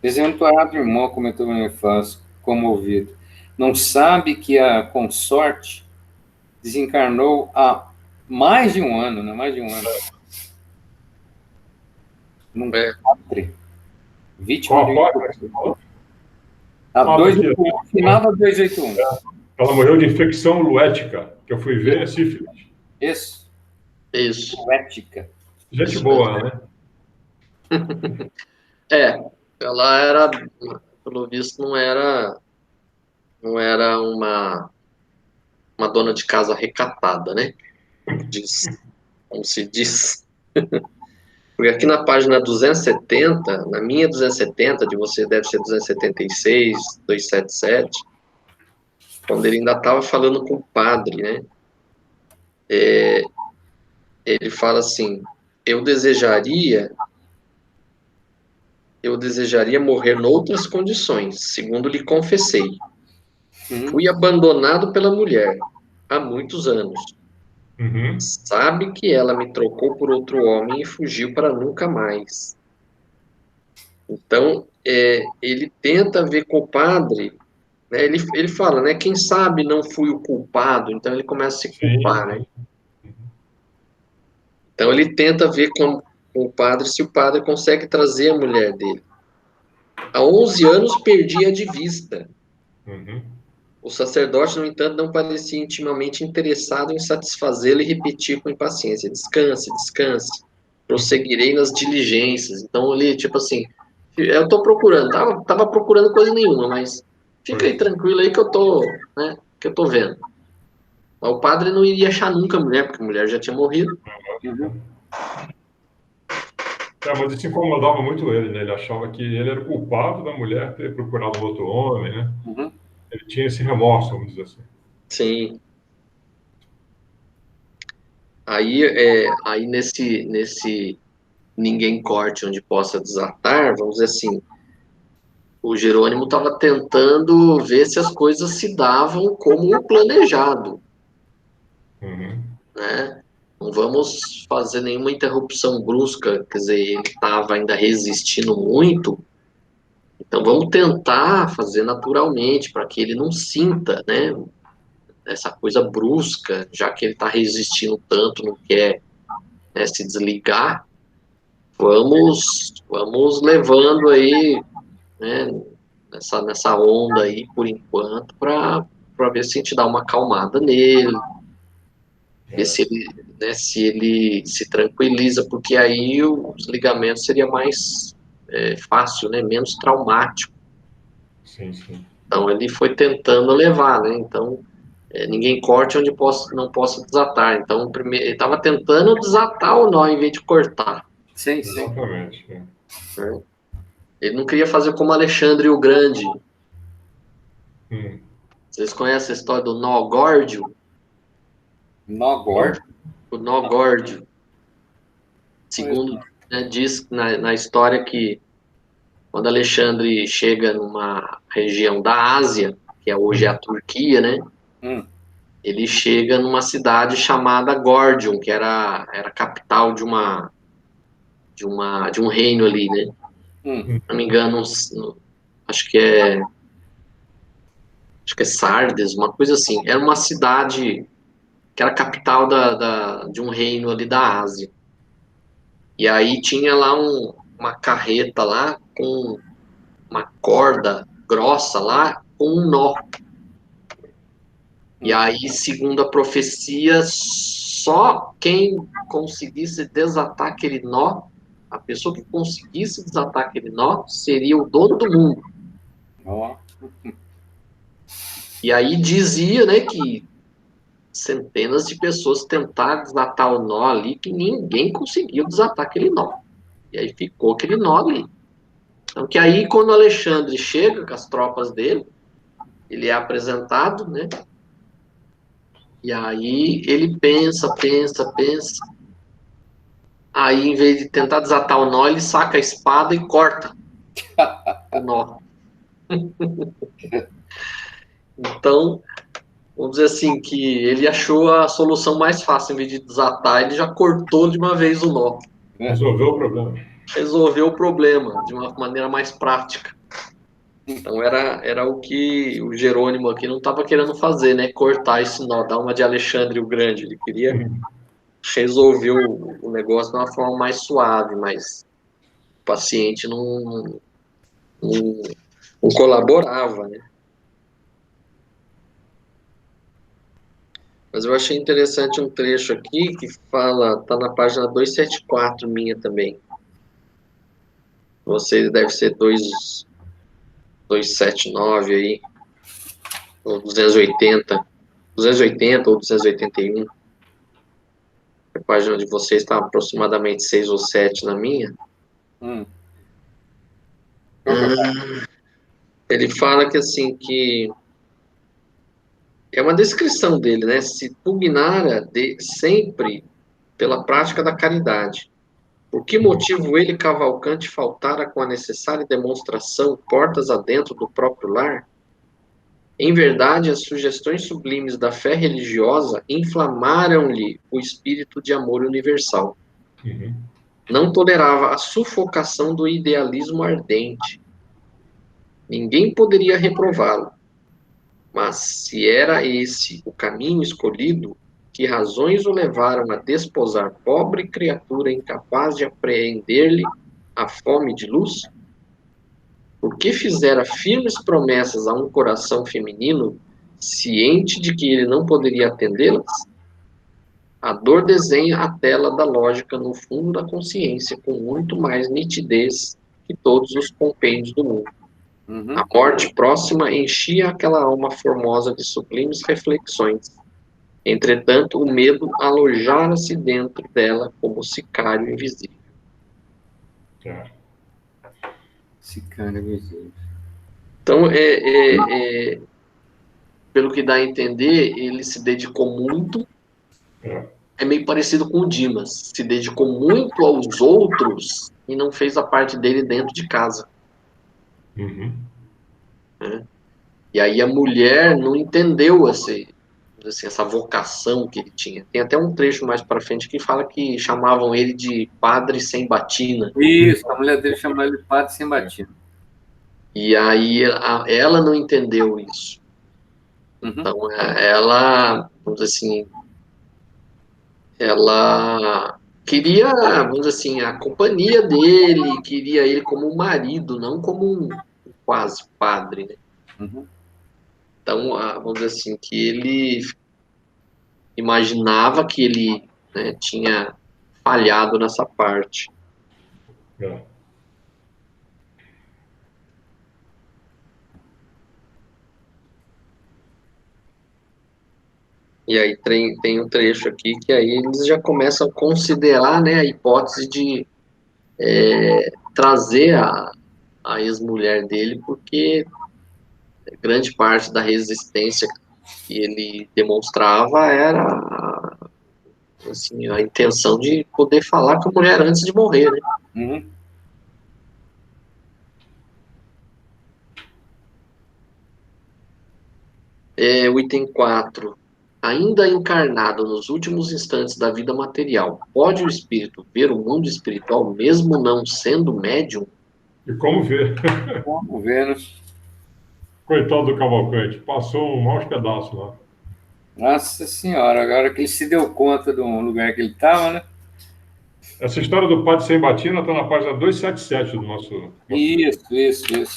Speaker 3: Desentuado irmão, comentou Bonifácio, comovido. Não sabe que a consorte desencarnou há mais de um ano, né? Mais de um ano. Num catre. Vítima
Speaker 2: Qual
Speaker 3: de...
Speaker 2: a placa que você falou?
Speaker 3: Final da 281.
Speaker 2: Ela morreu de infecção luética, que eu fui ver, é sífilis.
Speaker 3: Isso.
Speaker 1: Luética.
Speaker 2: Gente boa, né?
Speaker 1: Ela era, pelo visto, não era uma dona de casa recatada, né? Como se diz. Porque aqui na página 270, na minha 270, de você deve ser 276, 277, quando ele ainda estava falando com o padre, né? Ele fala assim: eu desejaria morrer noutras condições, segundo lhe confessei. Fui abandonado pela mulher há muitos anos.
Speaker 2: Uhum.
Speaker 1: Sabe que ela me trocou por outro homem e fugiu para nunca mais. Então, ele tenta ver com o padre, né? Ele fala, né? Quem sabe não fui o culpado, então ele começa a se culpar, né? Então, ele tenta ver com o padre se o padre consegue trazer a mulher dele. Há 11 anos perdi-a de vista.
Speaker 2: Uhum.
Speaker 1: O sacerdote, no entanto, não parecia intimamente interessado em satisfazê-lo e repetir com impaciência: descanse, descanse, prosseguirei nas diligências. Então, ele, tipo assim, eu estou procurando, tava procurando coisa nenhuma, mas fica aí tranquilo aí que eu tô, né, que eu tô vendo. Mas o padre não iria achar nunca a mulher, porque a mulher já tinha morrido.
Speaker 2: Mas isso incomodava muito ele, né? Ele achava que ele era o culpado da mulher ter procurado um outro homem, né? Ele tinha esse remorso, vamos dizer assim.
Speaker 1: Sim. Aí nesse ninguém corte onde possa desatar, vamos dizer assim, o Jerônimo estava tentando ver se as coisas se davam como planejado,
Speaker 2: Uhum.
Speaker 1: né? Não vamos fazer nenhuma interrupção brusca, quer dizer, ele estava ainda resistindo muito, então vamos tentar fazer naturalmente, para que ele não sinta, né, essa coisa brusca, já que ele está resistindo tanto, não quer, né, se desligar, vamos levando aí, né, nessa onda aí, por enquanto, para ver se a gente dá uma acalmada nele, ver se ele, né, se ele se tranquiliza, porque aí o desligamento seria mais fácil, né, menos traumático.
Speaker 2: Sim, sim.
Speaker 1: Então ele foi tentando levar, né? Então ninguém corte onde não possa desatar. Então primeiro, ele estava tentando desatar o nó em vez de cortar.
Speaker 3: Sim, sim.
Speaker 2: Exatamente.
Speaker 1: Né? Ele não queria fazer como Alexandre o Grande.
Speaker 2: Hum.
Speaker 1: Vocês conhecem a história do nó górdio?
Speaker 3: Nó gordo.
Speaker 1: O nó górdio. Segundo, né, diz na história que quando Alexandre chega numa região da Ásia, que é hoje a Turquia, né?
Speaker 3: Hum.
Speaker 1: Ele chega numa cidade chamada Górdion, que era a capital de um reino ali, né?
Speaker 3: Hum.
Speaker 1: Se não me engano, acho que é Sardes, uma coisa assim. Era uma cidade que era a capital de um reino ali da Ásia. E aí tinha lá uma carreta lá com uma corda grossa lá com um nó. E aí, segundo a profecia, só quem conseguisse desatar aquele nó, a pessoa que conseguisse desatar aquele nó, seria o dono do mundo.
Speaker 3: Ó.
Speaker 1: E aí dizia, né, que centenas de pessoas tentaram desatar o nó ali, que ninguém conseguiu desatar aquele nó. E aí ficou aquele nó ali. Então, que aí, quando Alexandre chega com as tropas dele, ele é apresentado, né? E aí ele pensa, pensa, pensa. Aí, em vez de tentar desatar o nó, ele saca a espada e corta o nó. Então, vamos dizer assim, que ele achou a solução mais fácil. Em vez de desatar, ele já cortou de uma vez o nó.
Speaker 2: Resolveu o problema.
Speaker 1: Resolveu o problema de uma maneira mais prática. Então, era o que o Jerônimo aqui não estava querendo fazer, né? Cortar esse nó, dar uma de Alexandre o Grande. Ele queria resolver o negócio de uma forma mais suave, mas o paciente não colaborava, né? Mas eu achei interessante um trecho aqui que fala, tá na página 274 minha também. Vocês deve ser 279 aí, ou 280 ou 281. A página de vocês está aproximadamente 6 ou 7 na minha. Ele fala que assim, que é uma descrição dele, né? Se pugnara sempre pela prática da caridade. Por que motivo ele, Cavalcante, faltara com a necessária demonstração portas adentro do próprio lar? Em verdade, as sugestões sublimes da fé religiosa inflamaram-lhe o espírito de amor universal.
Speaker 2: Uhum.
Speaker 1: Não tolerava a sufocação do idealismo ardente. Ninguém poderia reprová-lo. Mas, se era esse o caminho escolhido, que razões o levaram a desposar pobre criatura incapaz de apreender-lhe a fome de luz? Por que fizera firmes promessas a um coração feminino, ciente de que ele não poderia atendê-las? A dor desenha a tela da lógica no fundo da consciência com muito mais nitidez que todos os compêndios do mundo. A morte próxima enchia aquela alma formosa de sublimes reflexões. Entretanto, o medo alojara-se dentro dela como sicário invisível.
Speaker 3: Sicário invisível.
Speaker 1: Então, pelo que dá a entender, ele se dedicou muito é meio parecido com o Dimas. Se dedicou muito aos outros e não fez a parte dele dentro de casa.
Speaker 2: Uhum.
Speaker 1: Né? E aí a mulher não entendeu assim, essa vocação que ele tinha. Tem até um trecho mais para frente que fala que chamavam ele de padre sem batina.
Speaker 3: Isso, a mulher dele chamava ele de padre sem batina.
Speaker 1: E aí ela não entendeu isso. Então ela, vamos dizer assim, ela queria, vamos dizer assim, a companhia dele, queria ele como um marido, não como um quase padre, né?
Speaker 3: Uhum.
Speaker 1: Então, vamos dizer assim, que ele imaginava que ele, né, tinha falhado nessa parte.
Speaker 2: É.
Speaker 1: E aí tem um trecho aqui que aí eles já começam a considerar, né, a hipótese de trazer a ex-mulher dele, porque grande parte da resistência que ele demonstrava era assim, a intenção de poder falar com a mulher antes de morrer, né?
Speaker 3: Uhum.
Speaker 1: O item 4. Ainda encarnado nos últimos instantes da vida material, pode o espírito ver o mundo espiritual mesmo não sendo médium?
Speaker 2: E como ver?
Speaker 3: Vamos ver, né?
Speaker 2: Coitado do Cavalcante, passou um maus pedaços lá.
Speaker 3: Nossa Senhora, agora que ele se deu conta do lugar que ele estava, né?
Speaker 2: Essa história do padre sem batina está na página 277 do nosso livro.
Speaker 3: Isso.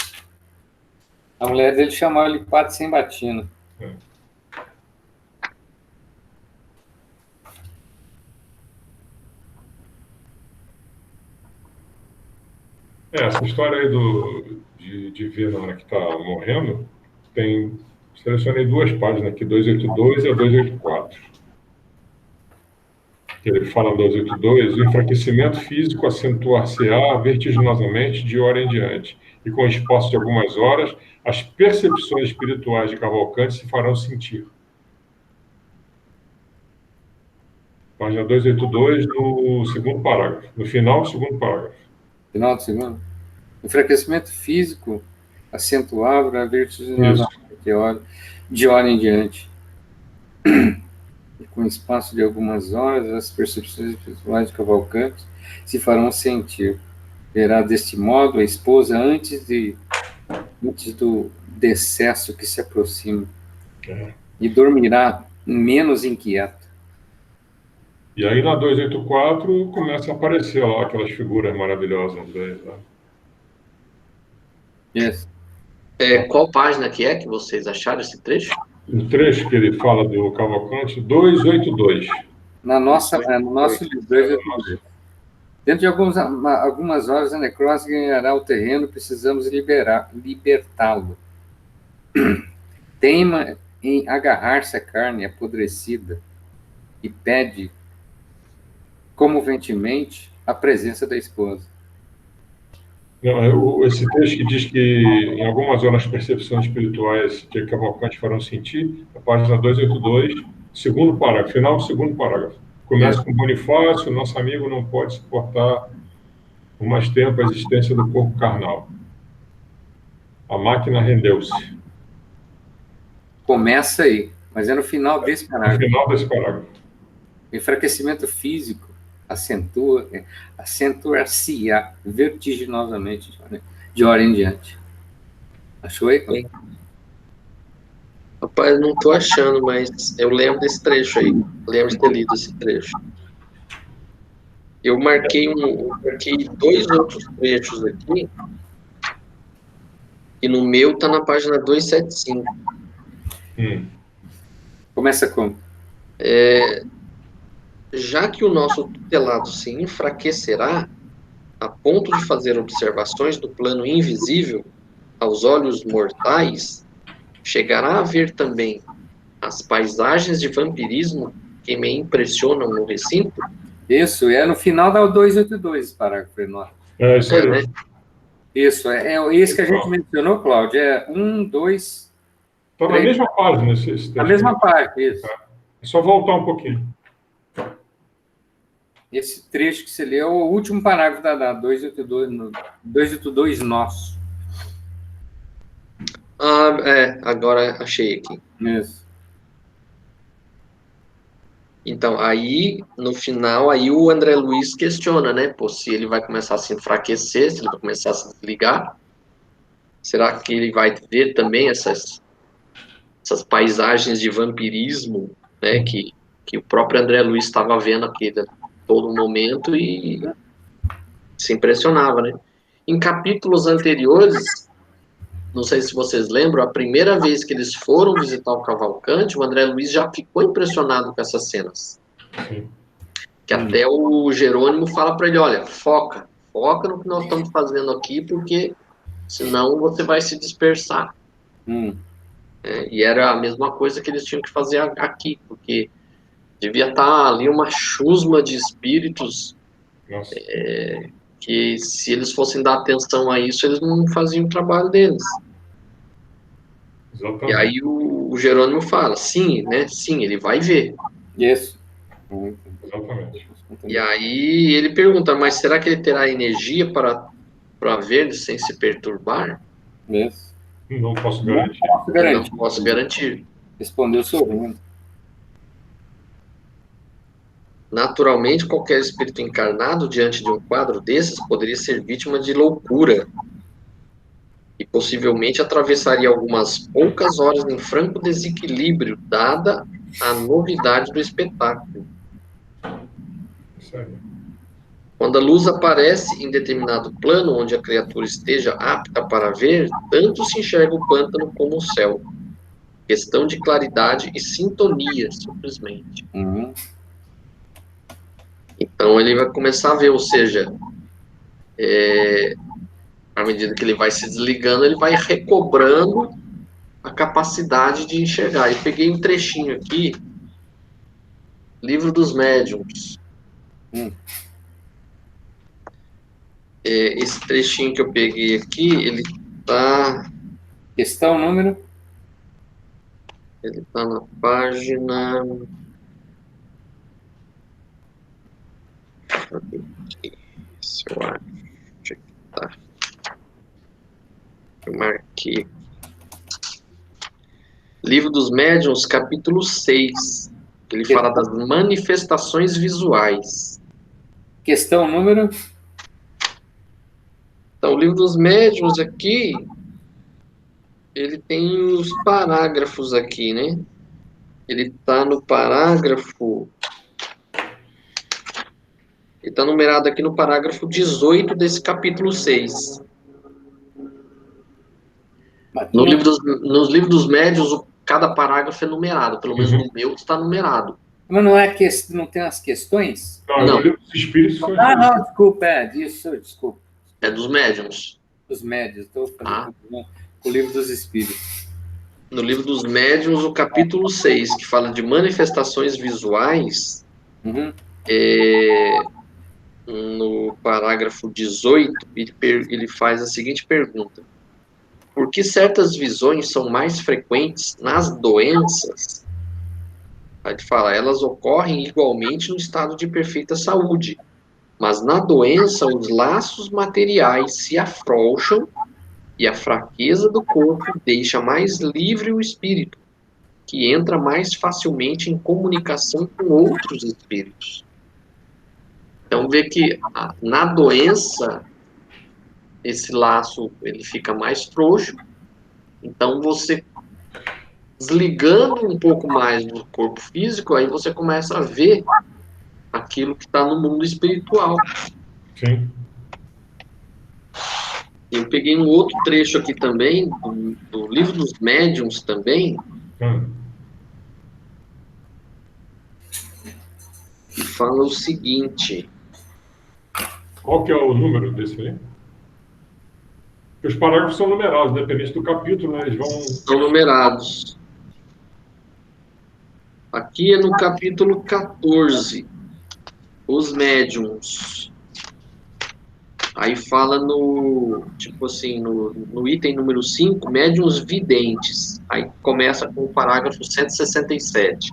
Speaker 3: A mulher dele chamava ele de padre sem batina.
Speaker 2: É. Essa história aí de ver na hora que está morrendo, selecionei duas páginas aqui, 282 e a 284. Ele fala no 282, o enfraquecimento físico acentuar-se-á vertiginosamente de hora em diante, e com o espaço de algumas horas, as percepções espirituais de Cavalcante se farão sentir. Página 282, no segundo parágrafo, no final do segundo parágrafo.
Speaker 3: Final do segundo. Enfraquecimento físico acentuava a vertiginosamente de hora em diante. E com o espaço de algumas horas, as percepções espirituais de Cavalcante se farão sentir. Verá deste modo a esposa antes do decesso que se aproxima. E dormirá menos inquieto.
Speaker 2: E aí na 284 começa a aparecer lá aquelas figuras maravilhosas dele.
Speaker 3: Yes.
Speaker 1: Qual página que vocês acharam esse trecho?
Speaker 2: O trecho que ele fala do Cavalcante, 282.
Speaker 3: No nosso livro, 282. Dentro de algumas horas, a necrose ganhará o terreno, precisamos libertá-lo. Teima em agarrar-se à carne apodrecida e pede comoventemente a presença da esposa.
Speaker 2: Não, esse texto que diz que em algumas horas as percepções espirituais de Cavalcante farão sentir, a página 282, segundo parágrafo, final do segundo parágrafo. Começa com Bonifácio, nosso amigo não pode suportar por mais tempo a existência do corpo carnal. A máquina rendeu-se.
Speaker 3: Começa aí, mas é no final desse parágrafo.
Speaker 2: No final desse parágrafo.
Speaker 3: Enfraquecimento físico acentuar-se-á vertiginosamente de hora em diante. Achou aí?
Speaker 1: Rapaz, não estou achando, mas eu lembro desse trecho aí. Lembro de ter lido esse trecho. Eu marquei dois outros trechos aqui, e no meu está na página 275.
Speaker 3: Começa como?
Speaker 1: Já que o nosso tutelado se enfraquecerá a ponto de fazer observações do plano invisível aos olhos mortais, chegará a ver também as paisagens de vampirismo que me impressionam no recinto?
Speaker 3: Isso, é no final da 282, parágrafo enorme.
Speaker 2: Isso aí.
Speaker 1: Né?
Speaker 3: Isso, é isso que a gente mencionou, Cláudio. É 1, 2...
Speaker 2: Está na mesma página esse texto.
Speaker 3: Na mesma página, isso.
Speaker 2: É só voltar um pouquinho.
Speaker 3: Esse trecho que você leu é o último parágrafo da 282 nosso.
Speaker 1: Agora achei aqui.
Speaker 3: Isso.
Speaker 1: Então, aí, no final, aí o André Luiz questiona, né? Pô, se ele vai começar a se enfraquecer, se ele vai começar a se desligar, será que ele vai ver também essas paisagens de vampirismo, né? Que o próprio André Luiz estava vendo aqui a todo momento e se impressionava, né? Em capítulos anteriores, não sei se vocês lembram, a primeira vez que eles foram visitar o Cavalcante, o André Luiz já ficou impressionado com essas cenas.
Speaker 2: Sim.
Speaker 1: Que até o Jerônimo fala para ele, olha, foca no que nós estamos fazendo aqui, porque senão você vai se dispersar. E era a mesma coisa que eles tinham que fazer aqui, porque devia estar ali uma chusma de espíritos que se eles fossem dar atenção a isso, eles não faziam o trabalho deles.
Speaker 2: Exatamente.
Speaker 1: E aí o Jerônimo fala, sim, né? Sim, ele vai ver.
Speaker 3: Isso.
Speaker 2: Exatamente.
Speaker 1: E aí ele pergunta, mas será que ele terá energia para ver sem se perturbar?
Speaker 3: Isso.
Speaker 2: Não posso garantir.
Speaker 1: Não posso garantir.
Speaker 3: Respondeu sorrindo.
Speaker 1: Naturalmente, qualquer espírito encarnado diante de um quadro desses poderia ser vítima de loucura e possivelmente atravessaria algumas poucas horas em franco desequilíbrio, dada a novidade do espetáculo.
Speaker 2: Sério.
Speaker 1: Quando a luz aparece em determinado plano onde a criatura esteja apta para ver, tanto se enxerga o pântano como o céu. Questão de claridade e sintonia, simplesmente. Então ele vai começar a ver, ou seja, à medida que ele vai se desligando, ele vai recobrando a capacidade de enxergar. Eu peguei um trechinho aqui, Livro dos Médiuns. Esse trechinho que eu peguei aqui, ele tá...
Speaker 3: Questão número?
Speaker 1: Ele tá na página... Se eu acho que tá. Eu marquei. Livro dos Médiuns, capítulo 6. Ele fala das manifestações visuais.
Speaker 3: Questão número?
Speaker 1: Então, o Livro dos Médiuns aqui, ele tem os parágrafos aqui, né? Ele está no parágrafo... Ele está numerado aqui no parágrafo 18 desse capítulo 6. Nos livros dos médiuns, cada parágrafo é numerado. Pelo menos no meu está numerado.
Speaker 3: Mas não tem as questões?
Speaker 2: Não. No livro dos espíritos foi...
Speaker 3: não, desculpa, desculpa.
Speaker 1: É dos médiuns.
Speaker 3: Dos médiuns, estou falando com o livro dos espíritos.
Speaker 1: No livro dos médiuns, o capítulo 6, que fala de manifestações visuais, no parágrafo 18, ele faz a seguinte pergunta. Por que certas visões são mais frequentes nas doenças? Aí ele fala, elas ocorrem igualmente no estado de perfeita saúde, mas na doença os laços materiais se afrouxam e a fraqueza do corpo deixa mais livre o espírito, que entra mais facilmente em comunicação com outros espíritos. Então, vê que na doença, esse laço ele fica mais frouxo. Então, você desligando um pouco mais do corpo físico, aí você começa a ver aquilo que está no mundo espiritual.
Speaker 2: Sim.
Speaker 1: Eu peguei um outro trecho aqui também, do Livro dos Médiuns também, que fala o seguinte...
Speaker 2: Qual que é o número desse aí? Porque os parágrafos são numerados, dependendo do capítulo, né? Eles vão...
Speaker 1: São numerados. Aqui é no capítulo 14, os médiuns. Aí fala no item número 5, médiuns videntes. Aí começa com o parágrafo 167.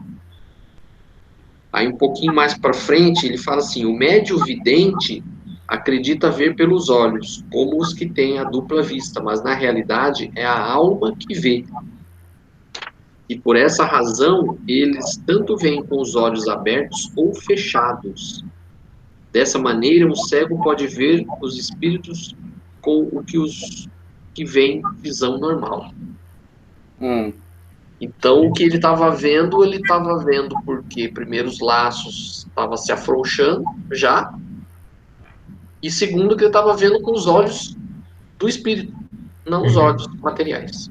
Speaker 1: Aí um pouquinho mais para frente ele fala assim: o médio vidente acredita ver pelos olhos, como os que têm a dupla vista, mas na realidade é a alma que vê. E por essa razão eles tanto veem com os olhos abertos ou fechados. Dessa maneira, um cego pode ver os espíritos com o que os que veem visão normal. Então, o que ele estava vendo porque, primeiro, os laços estavam se afrouxando já, e segundo, que ele estava vendo com os olhos do espírito, não os olhos materiais.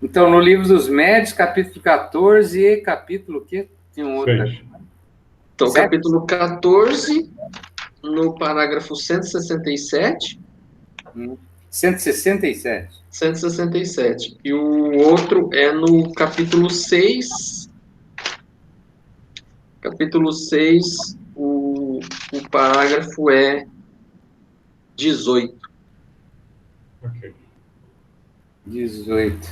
Speaker 3: Então, no Livro dos Médios, capítulo 14 e capítulo o quê? Tem um outro.
Speaker 1: Então, capítulo 14, no parágrafo 167.
Speaker 3: 167.
Speaker 1: 167. E o outro é no capítulo 6. Capítulo 6, o parágrafo é 18.
Speaker 2: Ok.
Speaker 3: 18.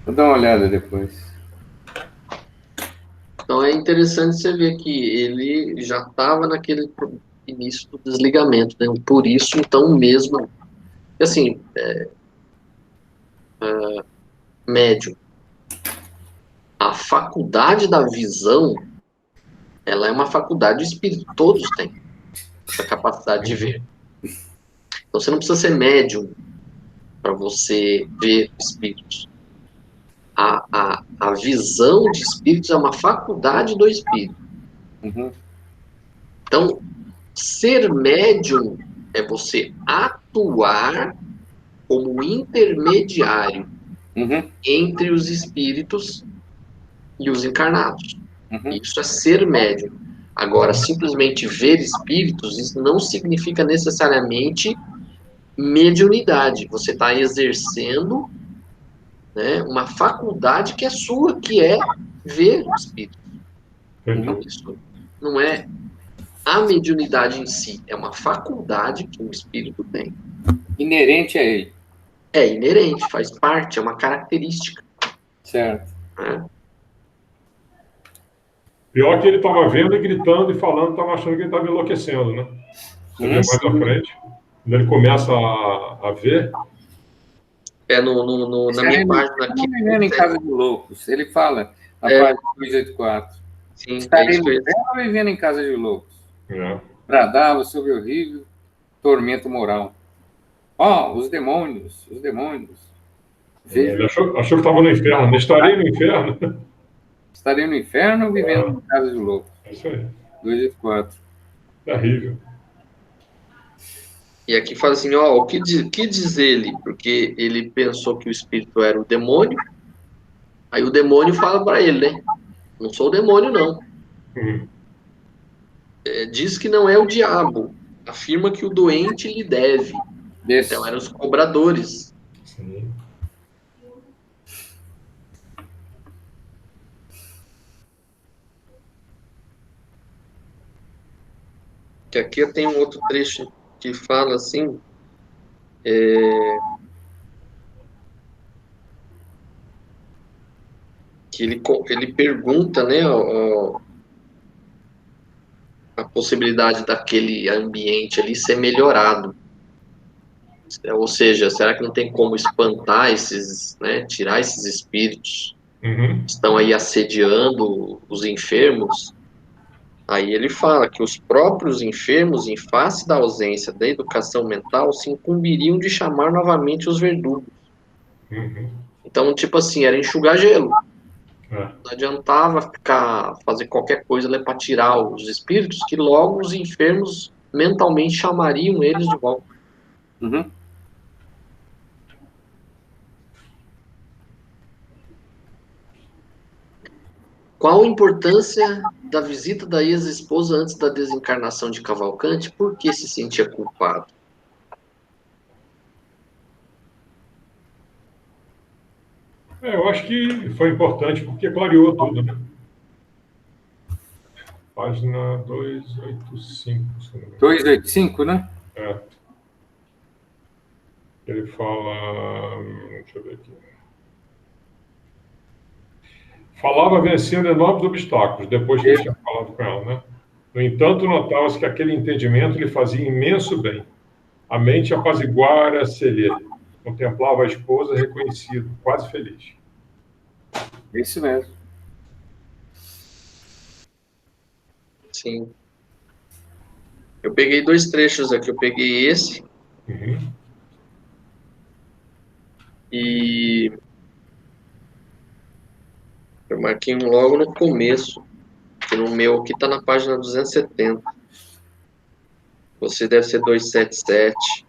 Speaker 3: Vou dar uma olhada depois.
Speaker 1: Então é interessante você ver que ele já estava naquele início do desligamento, né? Por isso, então, mesmo, assim, médio, a faculdade da visão, ela é uma faculdade do espírito, todos têm essa capacidade de ver. Então você não precisa ser médium para você ver espíritos. A visão de espíritos é uma faculdade do espírito. Então, ser médium é você atuar como intermediário entre os espíritos e os encarnados. Isso é ser médium. Agora, simplesmente ver espíritos, isso não significa necessariamente mediunidade. Você está exercendo, né, uma faculdade que é sua, que é ver o espírito. Então, isso não é a mediunidade em si, é uma faculdade que o espírito tem.
Speaker 3: Inerente a ele.
Speaker 1: É inerente, faz parte, é uma característica.
Speaker 3: Certo.
Speaker 1: Né?
Speaker 2: Pior que ele estava vendo e gritando e falando, estava achando que ele estava enlouquecendo, né? Você vê mais à frente, quando ele começa a ver.
Speaker 1: Na minha página aqui.
Speaker 3: Vivendo em Casa de Loucos. Ele fala na página 284.
Speaker 1: Sim,
Speaker 3: Estarei no inferno ou vivendo em Casa de Loucos? Bradava sobre o horrível tormento moral. Os demônios, os demônios.
Speaker 2: Ele achou que estava no inferno, né? Estarei no inferno.
Speaker 3: Estarei no inferno ou vivendo em Casa de Loucos?
Speaker 2: É isso aí.
Speaker 3: 284.
Speaker 2: Terrível.
Speaker 1: E aqui fala assim, o que diz ele? Porque ele pensou que o espírito era o demônio. Aí o demônio fala para ele, né? Não sou o demônio, não. Diz que não é o diabo. Afirma que o doente lhe deve. Então eram os cobradores.
Speaker 2: Sim.
Speaker 1: Que aqui tem um outro trecho que fala assim, que ele pergunta, né, a possibilidade daquele ambiente ali ser melhorado. Ou seja, será que não tem como espantar esses, né, tirar esses espíritos que estão aí assediando os enfermos? Aí ele fala que os próprios enfermos, em face da ausência da educação mental, se incumbiriam de chamar novamente os verdugos. Então, tipo assim, era enxugar gelo. Não adiantava fazer qualquer coisa para tirar os espíritos, que logo os enfermos mentalmente chamariam eles de volta. Qual a importância da visita da ex-esposa antes da desencarnação de Cavalcante? Por que se sentia culpado?
Speaker 2: Eu acho que foi importante porque clareou tudo, né? Página 285.
Speaker 3: 285, né?
Speaker 2: Ele fala... Deixa eu ver aqui. Falava vencendo enormes obstáculos, depois que ele tinha falado com ela, né? No entanto, notava-se que aquele entendimento lhe fazia imenso bem. A mente apaziguara-se ele. Contemplava a esposa reconhecido, quase feliz.
Speaker 3: Isso mesmo.
Speaker 1: Sim. Eu peguei 2 trechos aqui. Eu peguei esse e eu marquei um logo no começo, que no meu aqui tá na página 270. Você deve ser 277.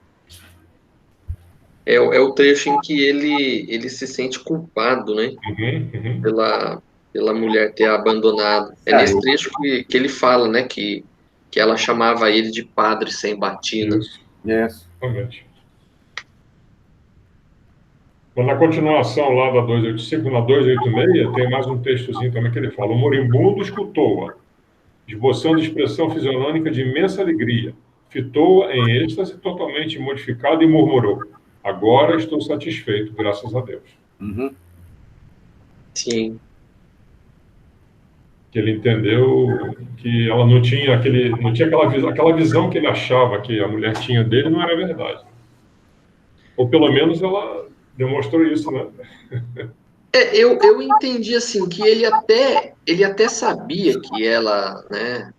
Speaker 1: É o trecho em que ele se sente culpado, né? Pela mulher ter abandonado. É nesse trecho que ele fala, né? Que ela chamava ele de padre sem batina.
Speaker 2: Isso. Exatamente. Mas na continuação lá da 285, na 286, tem mais um textozinho também que ele fala: o moribundo escutou-a, esboçando expressão fisionômica de imensa alegria. Fitou-a em êxtase totalmente modificado e murmurou: agora estou satisfeito, graças a Deus.
Speaker 1: Sim.
Speaker 2: Que ele entendeu que ela não tinha aquela visão que ele achava que a mulher tinha dele, não era verdade. Ou pelo menos ela demonstrou isso, né?
Speaker 1: Eu entendi assim que ele até sabia que ela, né,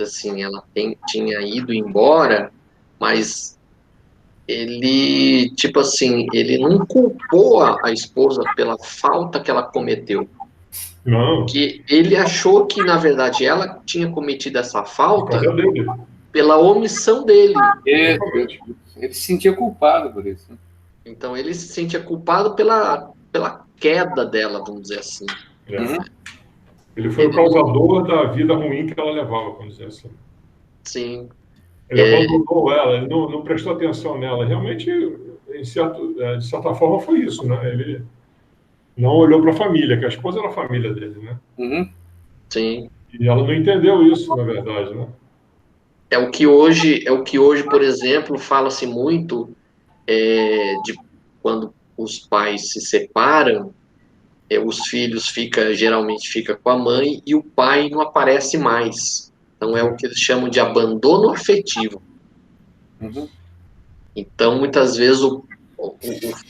Speaker 1: assim, ela tinha ido embora, mas ele, tipo assim, ele não culpou a esposa pela falta que ela cometeu.
Speaker 2: Não.
Speaker 1: Porque ele achou que, na verdade, ela tinha cometido essa falta
Speaker 2: dele.
Speaker 1: pela omissão dele.
Speaker 3: Ele se sentia culpado por isso.
Speaker 1: Então, ele se sentia culpado pela queda dela, vamos dizer assim.
Speaker 2: Ele foi o causador da vida ruim que ela levava, vamos dizer assim.
Speaker 1: Sim.
Speaker 2: Ele abandonou ela, ele não prestou atenção nela. Realmente, de certa forma, foi isso, né? Ele não olhou para a família, que a esposa era a família dele, né?
Speaker 1: Sim.
Speaker 2: E ela não entendeu isso, na verdade, né?
Speaker 1: É o que hoje, por exemplo, fala-se muito de quando os pais se separam, os filhos geralmente fica com a mãe e o pai não aparece mais. Então é o que eles chamam de abandono afetivo. Então, muitas vezes o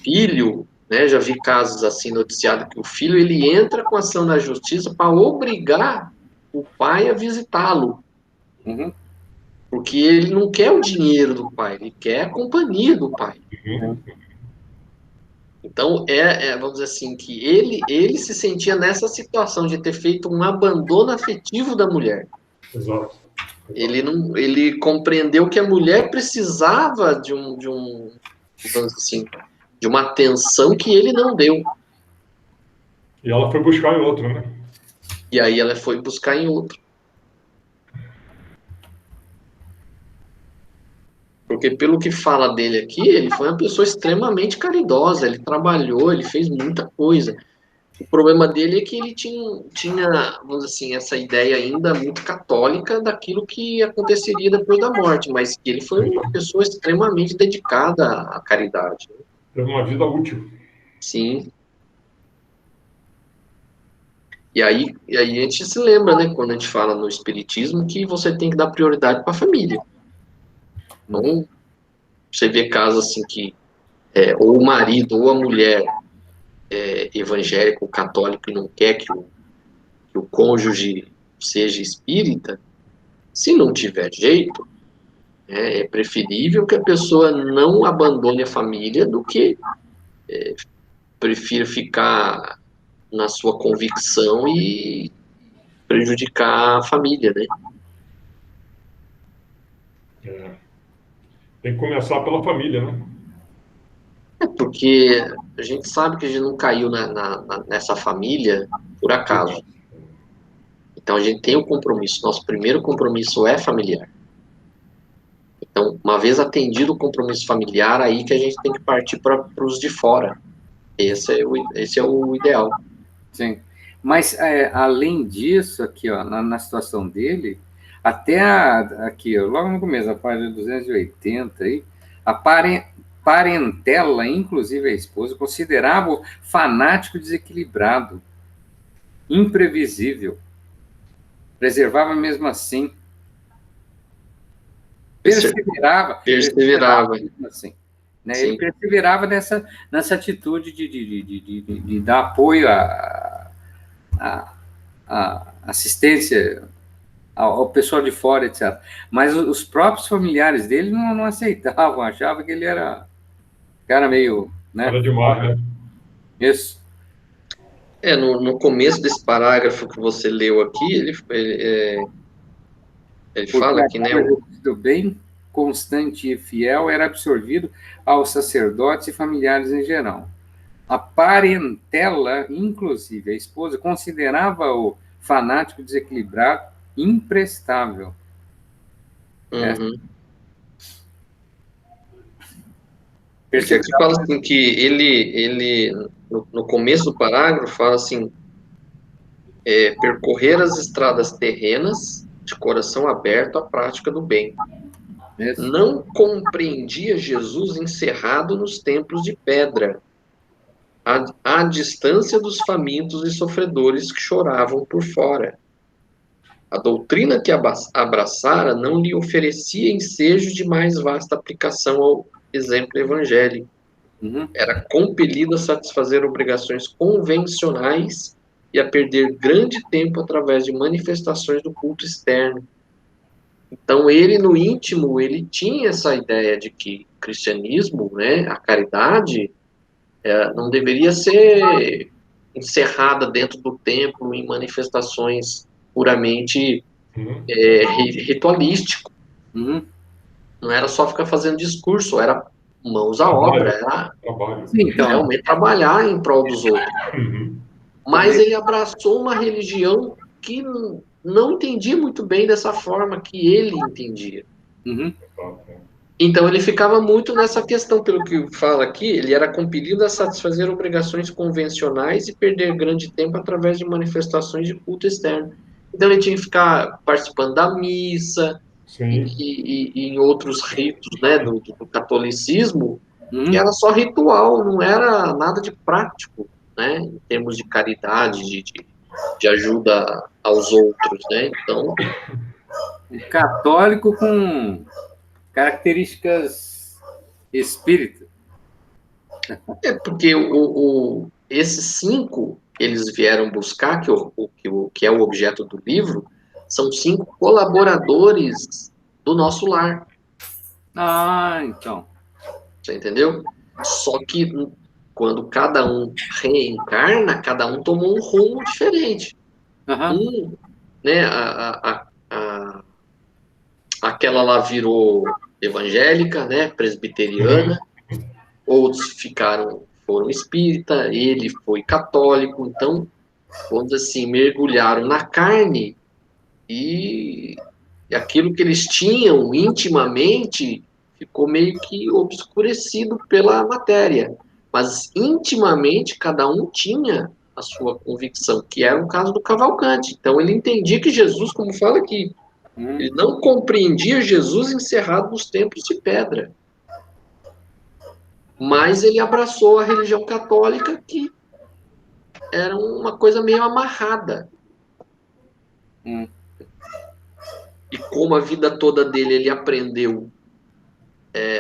Speaker 1: filho, né, já vi casos assim noticiados que o filho ele entra com ação na justiça para obrigar o pai a visitá-lo. Porque ele não quer o dinheiro do pai, ele quer a companhia do pai. Então, vamos dizer assim, que ele se sentia nessa situação de ter feito um abandono afetivo da mulher.
Speaker 2: Exato.
Speaker 1: Ele compreendeu que a mulher precisava vamos assim, de uma atenção que ele não deu.
Speaker 2: E ela foi buscar em outro, né?
Speaker 1: E aí ela foi buscar em outro. Porque pelo que fala dele aqui, ele foi uma pessoa extremamente caridosa, ele trabalhou, ele fez muita coisa. O problema dele é que ele tinha, vamos dizer assim, essa ideia ainda muito católica daquilo que aconteceria depois da morte, mas que ele foi uma pessoa extremamente dedicada à caridade.
Speaker 2: Teve uma vida útil.
Speaker 1: Sim. E aí a gente se lembra, né, quando a gente fala no espiritismo, que você tem que dar prioridade para a família. Então, você vê casos assim que ou o marido ou a mulher evangélico, católico, e não quer que o cônjuge seja espírita, se não tiver jeito, é preferível que a pessoa não abandone a família do que prefira ficar na sua convicção e prejudicar a família, né?
Speaker 2: Tem que começar pela família, né?
Speaker 1: Porque a gente sabe que a gente não caiu nessa família por acaso. Então a gente tem um compromisso. Nosso primeiro compromisso é familiar. Então, uma vez atendido o compromisso familiar, aí que a gente tem que partir para os de fora. Esse é o ideal.
Speaker 3: Sim. Mas, além disso, aqui, ó, na situação dele, até aqui, ó, logo no começo, a página 280, aí, a parentela, inclusive a esposa, considerava-o fanático desequilibrado. imprevisível. Preservava mesmo assim. Perseverava mesmo assim. Né? Ele perseverava nessa atitude de dar apoio à assistência ao pessoal de fora, etc. Mas os próprios familiares dele não aceitavam, achavam que ele era cara meio... Né?
Speaker 2: Era demais, né?
Speaker 3: Isso.
Speaker 1: No começo desse parágrafo que você leu aqui, ele fala que, né,
Speaker 3: do bem constante e fiel era absorvido aos sacerdotes e familiares em geral. A parentela, inclusive a esposa, considerava-o fanático, desequilibrado, imprestável.
Speaker 1: Porque aqui fala assim que ele no começo do parágrafo, fala assim, percorrer as estradas terrenas de coração aberto à prática do bem. Isso. Não compreendia Jesus encerrado nos templos de pedra, à distância dos famintos e sofredores que choravam por fora. A doutrina que abraçara não lhe oferecia ensejo de mais vasta aplicação ao exemplo evangélico. Era compelido a satisfazer obrigações convencionais e a perder grande tempo através de manifestações do culto externo. Então, ele, no íntimo, ele tinha essa ideia de que o cristianismo, né, a caridade, não deveria ser encerrada dentro do templo em manifestações puramente ritualístico. Não era só ficar fazendo discurso, era mãos à obra, era realmente trabalhar em prol dos outros. Mas ele abraçou uma religião que não entendia muito bem dessa forma que ele entendia. Então ele ficava muito nessa questão, pelo que fala aqui, ele era compelido a satisfazer obrigações convencionais e perder grande tempo através de manifestações de culto externo. Então ele tinha que ficar participando da missa e em outros ritos, né, do catolicismo, que era só ritual, não era nada de prático, né, em termos de caridade, de ajuda aos outros, né? Então,
Speaker 3: católico com características espíritas.
Speaker 1: Porque esses 5 eles vieram buscar, que é o objeto do livro, são 5 colaboradores do nosso lar.
Speaker 3: Então.
Speaker 1: Você entendeu? Só que quando cada um reencarna, cada um tomou um rumo diferente. Né, aquela lá virou evangélica, né, presbiteriana, outros foram espírita, ele foi católico, então, vamos dizer assim, mergulharam na carne e aquilo que eles tinham intimamente ficou meio que obscurecido pela matéria, mas intimamente cada um tinha a sua convicção, que era o caso do Cavalcante. Então ele entendia que Jesus, como fala aqui, ele não compreendia Jesus encerrado nos templos de pedra. Mas ele abraçou a religião católica, que era uma coisa meio amarrada. E como a vida toda dele ele aprendeu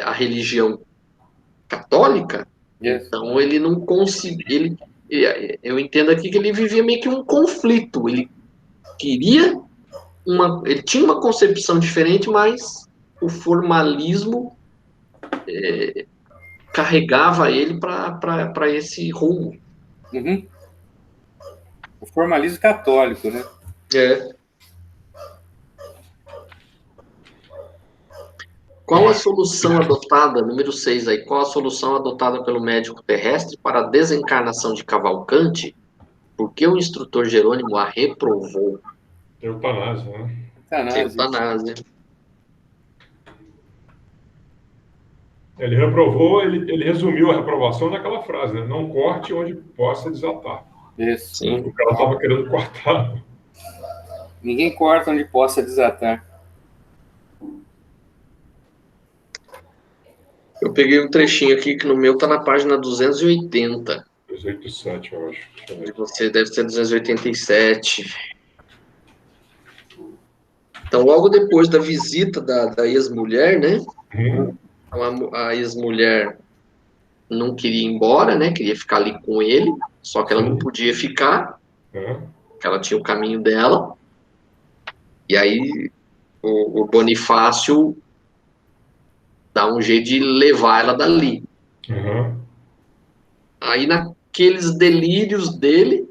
Speaker 1: a religião católica, então ele não conseguia... Eu entendo aqui que ele vivia meio que um conflito. Ele queria ele tinha uma concepção diferente, mas o formalismo carregava ele para esse rumo.
Speaker 3: O formalismo católico, né?
Speaker 1: Qual a solução adotada, número 6 aí, qual a solução adotada pelo médico terrestre para a desencarnação de Cavalcante? Por que o instrutor Jerônimo a reprovou?
Speaker 2: Eutanásia, né?
Speaker 1: Eutanásia.
Speaker 2: Ele reprovou, ele resumiu a reprovação naquela frase, né? Não corte onde possa desatar.
Speaker 3: Isso.
Speaker 1: Sim.
Speaker 2: O cara estava querendo cortar.
Speaker 3: Ninguém corta onde possa desatar.
Speaker 1: Eu peguei um trechinho aqui que no meu está na página 280.
Speaker 2: 287, eu acho.
Speaker 1: De você deve ser 287. Então, logo depois da visita da ex-mulher, né? Então, a ex-mulher não queria ir embora, né? Queria ficar ali com ele, só que ela não podia ficar, porque ela tinha o caminho dela. E aí o Bonifácio dá um jeito de levar ela dali. Aí naqueles delírios dele,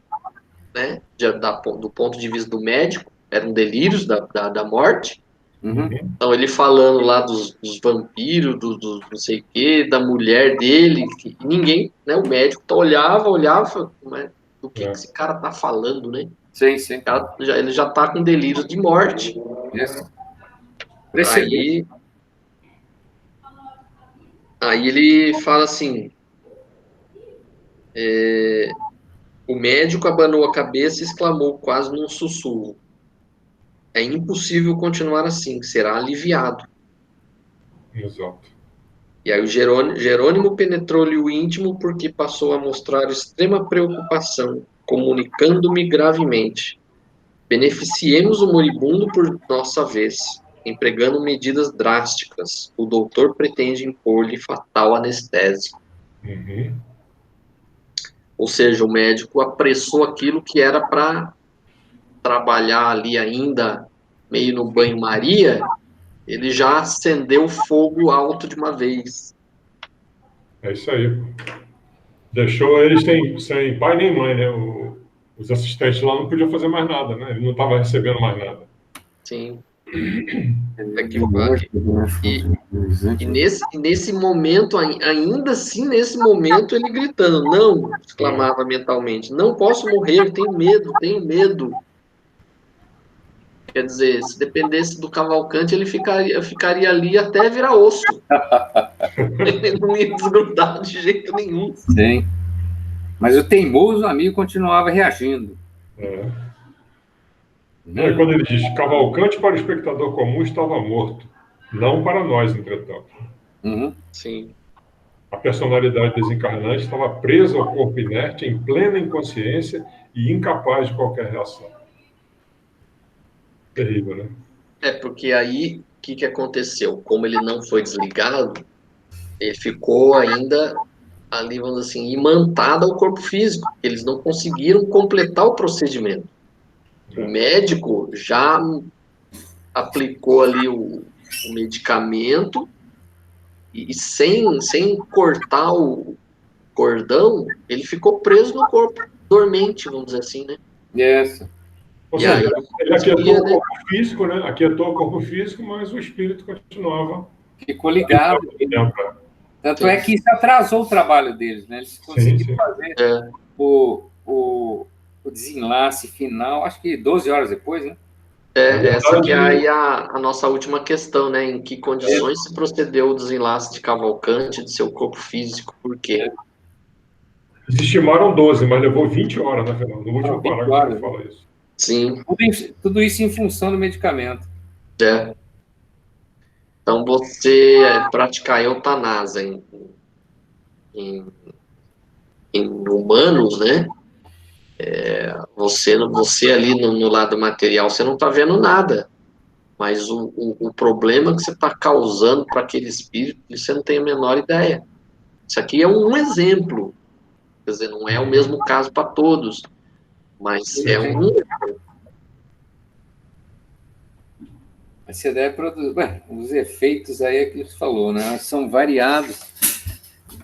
Speaker 1: né? Do ponto de vista do médico, eram delírios da morte. Então ele falando lá dos vampiros, do não sei o quê, da mulher dele, que ninguém, né? O médico olhava, mas do que esse cara tá falando, né?
Speaker 3: Sim, sim.
Speaker 1: Ele já tá com delírios de morte. Aí ele fala assim, o médico abanou a cabeça e exclamou quase num sussurro: é impossível continuar assim, será aliviado.
Speaker 2: Exato.
Speaker 1: E aí o Jerônimo penetrou-lhe o íntimo porque passou a mostrar extrema preocupação, comunicando-me gravemente: beneficiemos o moribundo por nossa vez, empregando medidas drásticas. O doutor pretende impor-lhe fatal anestésico. Ou seja, o médico apressou aquilo que era para trabalhar ali ainda meio no banho-maria, ele já acendeu o fogo alto de uma vez.
Speaker 2: É isso aí. Deixou eles sem pai nem mãe, né? Os assistentes lá não podiam fazer mais nada, né? Ele não estava recebendo mais nada.
Speaker 1: Sim. E nesse momento, ainda assim, nesse momento, ele gritando, não, exclamava mentalmente, não posso morrer, tenho medo, tenho medo. Quer dizer, se dependesse do Cavalcante, ele ficaria ali até virar osso. Ele não ia desgrudar de jeito nenhum.
Speaker 3: Sim. Mas o teimoso amigo continuava reagindo.
Speaker 2: Quando ele diz, Cavalcante para o espectador comum estava morto, não para nós, entretanto.
Speaker 1: Sim.
Speaker 2: A personalidade desencarnante estava presa ao corpo inerte, em plena inconsciência e incapaz de qualquer reação. Terrível, né?
Speaker 1: Porque aí, o que aconteceu? Como ele não foi desligado, ele ficou ainda ali, vamos dizer assim, imantado ao corpo físico. Eles não conseguiram completar o procedimento. O médico já aplicou ali o medicamento e sem cortar o cordão, ele ficou preso no corpo, dormente, vamos dizer assim, né?
Speaker 2: Ou seja, ele aquietou o corpo físico, né? Aquietou o corpo físico, mas o espírito continuava.
Speaker 3: Ficou ligado. Tanto é que isso atrasou o trabalho deles, né? Eles conseguiram fazer o desenlace final, acho que 12 horas depois, né?
Speaker 1: Essa que é aí a nossa última questão, né? Em que condições se procedeu o desenlace de Cavalcante de seu corpo físico, por quê?
Speaker 2: Eles estimaram 12, mas levou 20 horas, né, Fernando? No último parágrafo ele fala isso.
Speaker 1: Sim.
Speaker 3: Tudo isso em função do medicamento.
Speaker 1: Então, você praticar eutanásia em humanos, né? Você ali no lado material, você não está vendo nada. Mas o problema que você está causando para aquele espírito, você não tem a menor ideia. Isso aqui é um exemplo. Quer dizer, não é o mesmo caso para todos. Mas é um...
Speaker 3: Essa ideia produz... os efeitos aí é que você falou, né? São variados.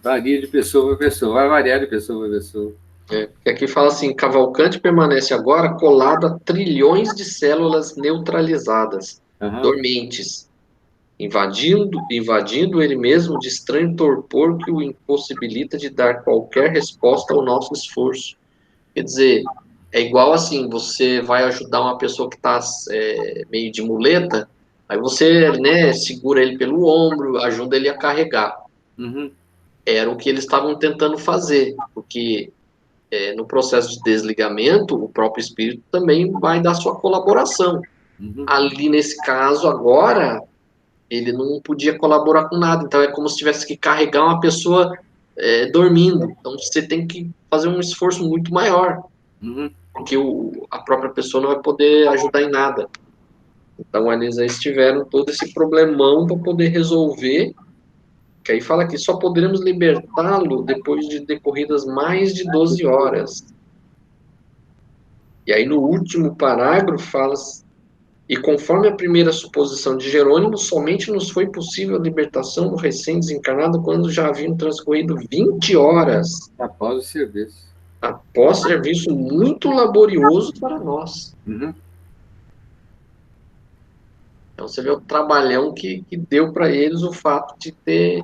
Speaker 3: Varia de pessoa para pessoa. Vai variar de pessoa para pessoa.
Speaker 1: Porque aqui fala assim, Cavalcante permanece agora colado a trilhões de células neutralizadas, dormentes, invadindo ele mesmo de estranho torpor que o impossibilita de dar qualquer resposta ao nosso esforço. Quer dizer, é igual assim, você vai ajudar uma pessoa que está meio de muleta, aí você, né, segura ele pelo ombro, ajuda ele a carregar. Era o que eles estavam tentando fazer, porque no processo de desligamento, o próprio espírito também vai dar sua colaboração. Ali, nesse caso, agora, ele não podia colaborar com nada, então é como se tivesse que carregar uma pessoa dormindo. Então, você tem que fazer um esforço muito maior,
Speaker 3: Uhum.
Speaker 1: porque a própria pessoa não vai poder ajudar em nada. Então, eles tiveram todo esse problemão para poder resolver, que aí fala que só poderemos libertá-lo depois de decorridas mais de 12 horas. E aí, no último parágrafo, fala: e conforme a primeira suposição de Jerônimo, somente nos foi possível a libertação do recém-desencarnado quando já haviam transcorrido 20 horas
Speaker 3: Após o serviço.
Speaker 1: após serviço muito laborioso para nós.
Speaker 3: Uhum.
Speaker 1: Então, você vê o trabalhão que deu para eles o fato de ter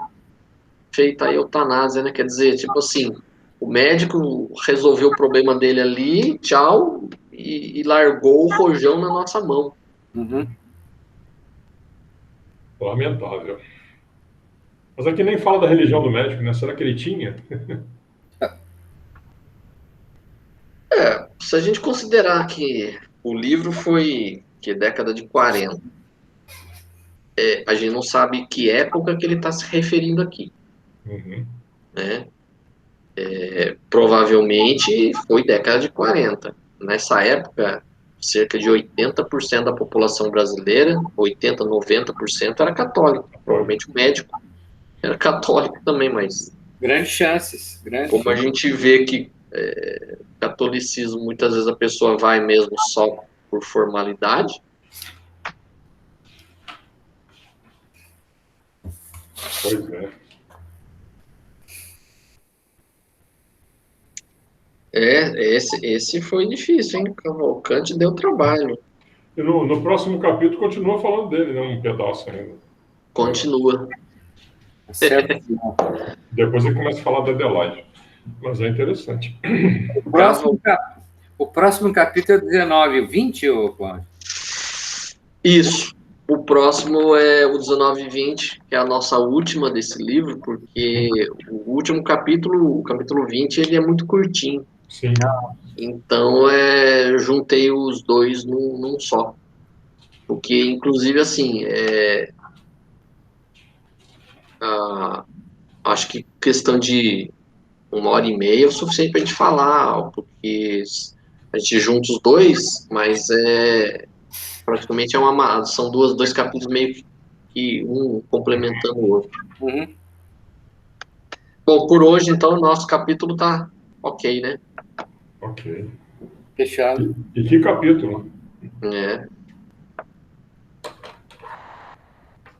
Speaker 1: feito a eutanásia, né? Quer dizer, tipo assim, o médico resolveu o problema dele ali, tchau, e largou o rojão na nossa mão.
Speaker 3: Uhum.
Speaker 2: Lamentável. Mas aqui nem fala da religião do médico, né? Será que ele tinha?
Speaker 1: Se a gente considerar que o livro foi que década de 40, a gente não sabe que época que ele está se referindo aqui,
Speaker 2: Uhum.
Speaker 1: né? Provavelmente foi década de 40. Nessa época, cerca de 80% da população brasileira, 80, 90% era católico. Provavelmente o médico era católico também, mas
Speaker 3: Grandes chances. Grandes
Speaker 1: como a
Speaker 3: chances.
Speaker 1: gente vê que catolicismo, muitas vezes a pessoa vai mesmo só por formalidade.
Speaker 2: Pois é.
Speaker 1: Esse foi difícil, hein? Cavalcante deu trabalho.
Speaker 2: E no próximo capítulo continua falando dele, né? Um pedaço ainda.
Speaker 1: Continua.
Speaker 3: Certo.
Speaker 2: Depois ele começa a falar da Adelaide. Mas é interessante.
Speaker 3: O próximo capítulo é 19, o 20, ô Cláudio?
Speaker 1: Isso. O próximo é o 19 e 20, que é a nossa última desse livro, porque o último capítulo, o capítulo 20, ele é muito curtinho.
Speaker 2: Sim.
Speaker 1: Então, juntei os dois num só. Porque, inclusive, assim, acho que questão de 1 hora e meia é o suficiente para a gente falar, porque a gente junta os dois, mas praticamente são dois capítulos meio que um complementando o outro.
Speaker 3: Uhum.
Speaker 1: Bom, por hoje, então, o nosso capítulo tá ok, né?
Speaker 2: Ok.
Speaker 3: Fechado.
Speaker 2: E que capítulo?
Speaker 1: É.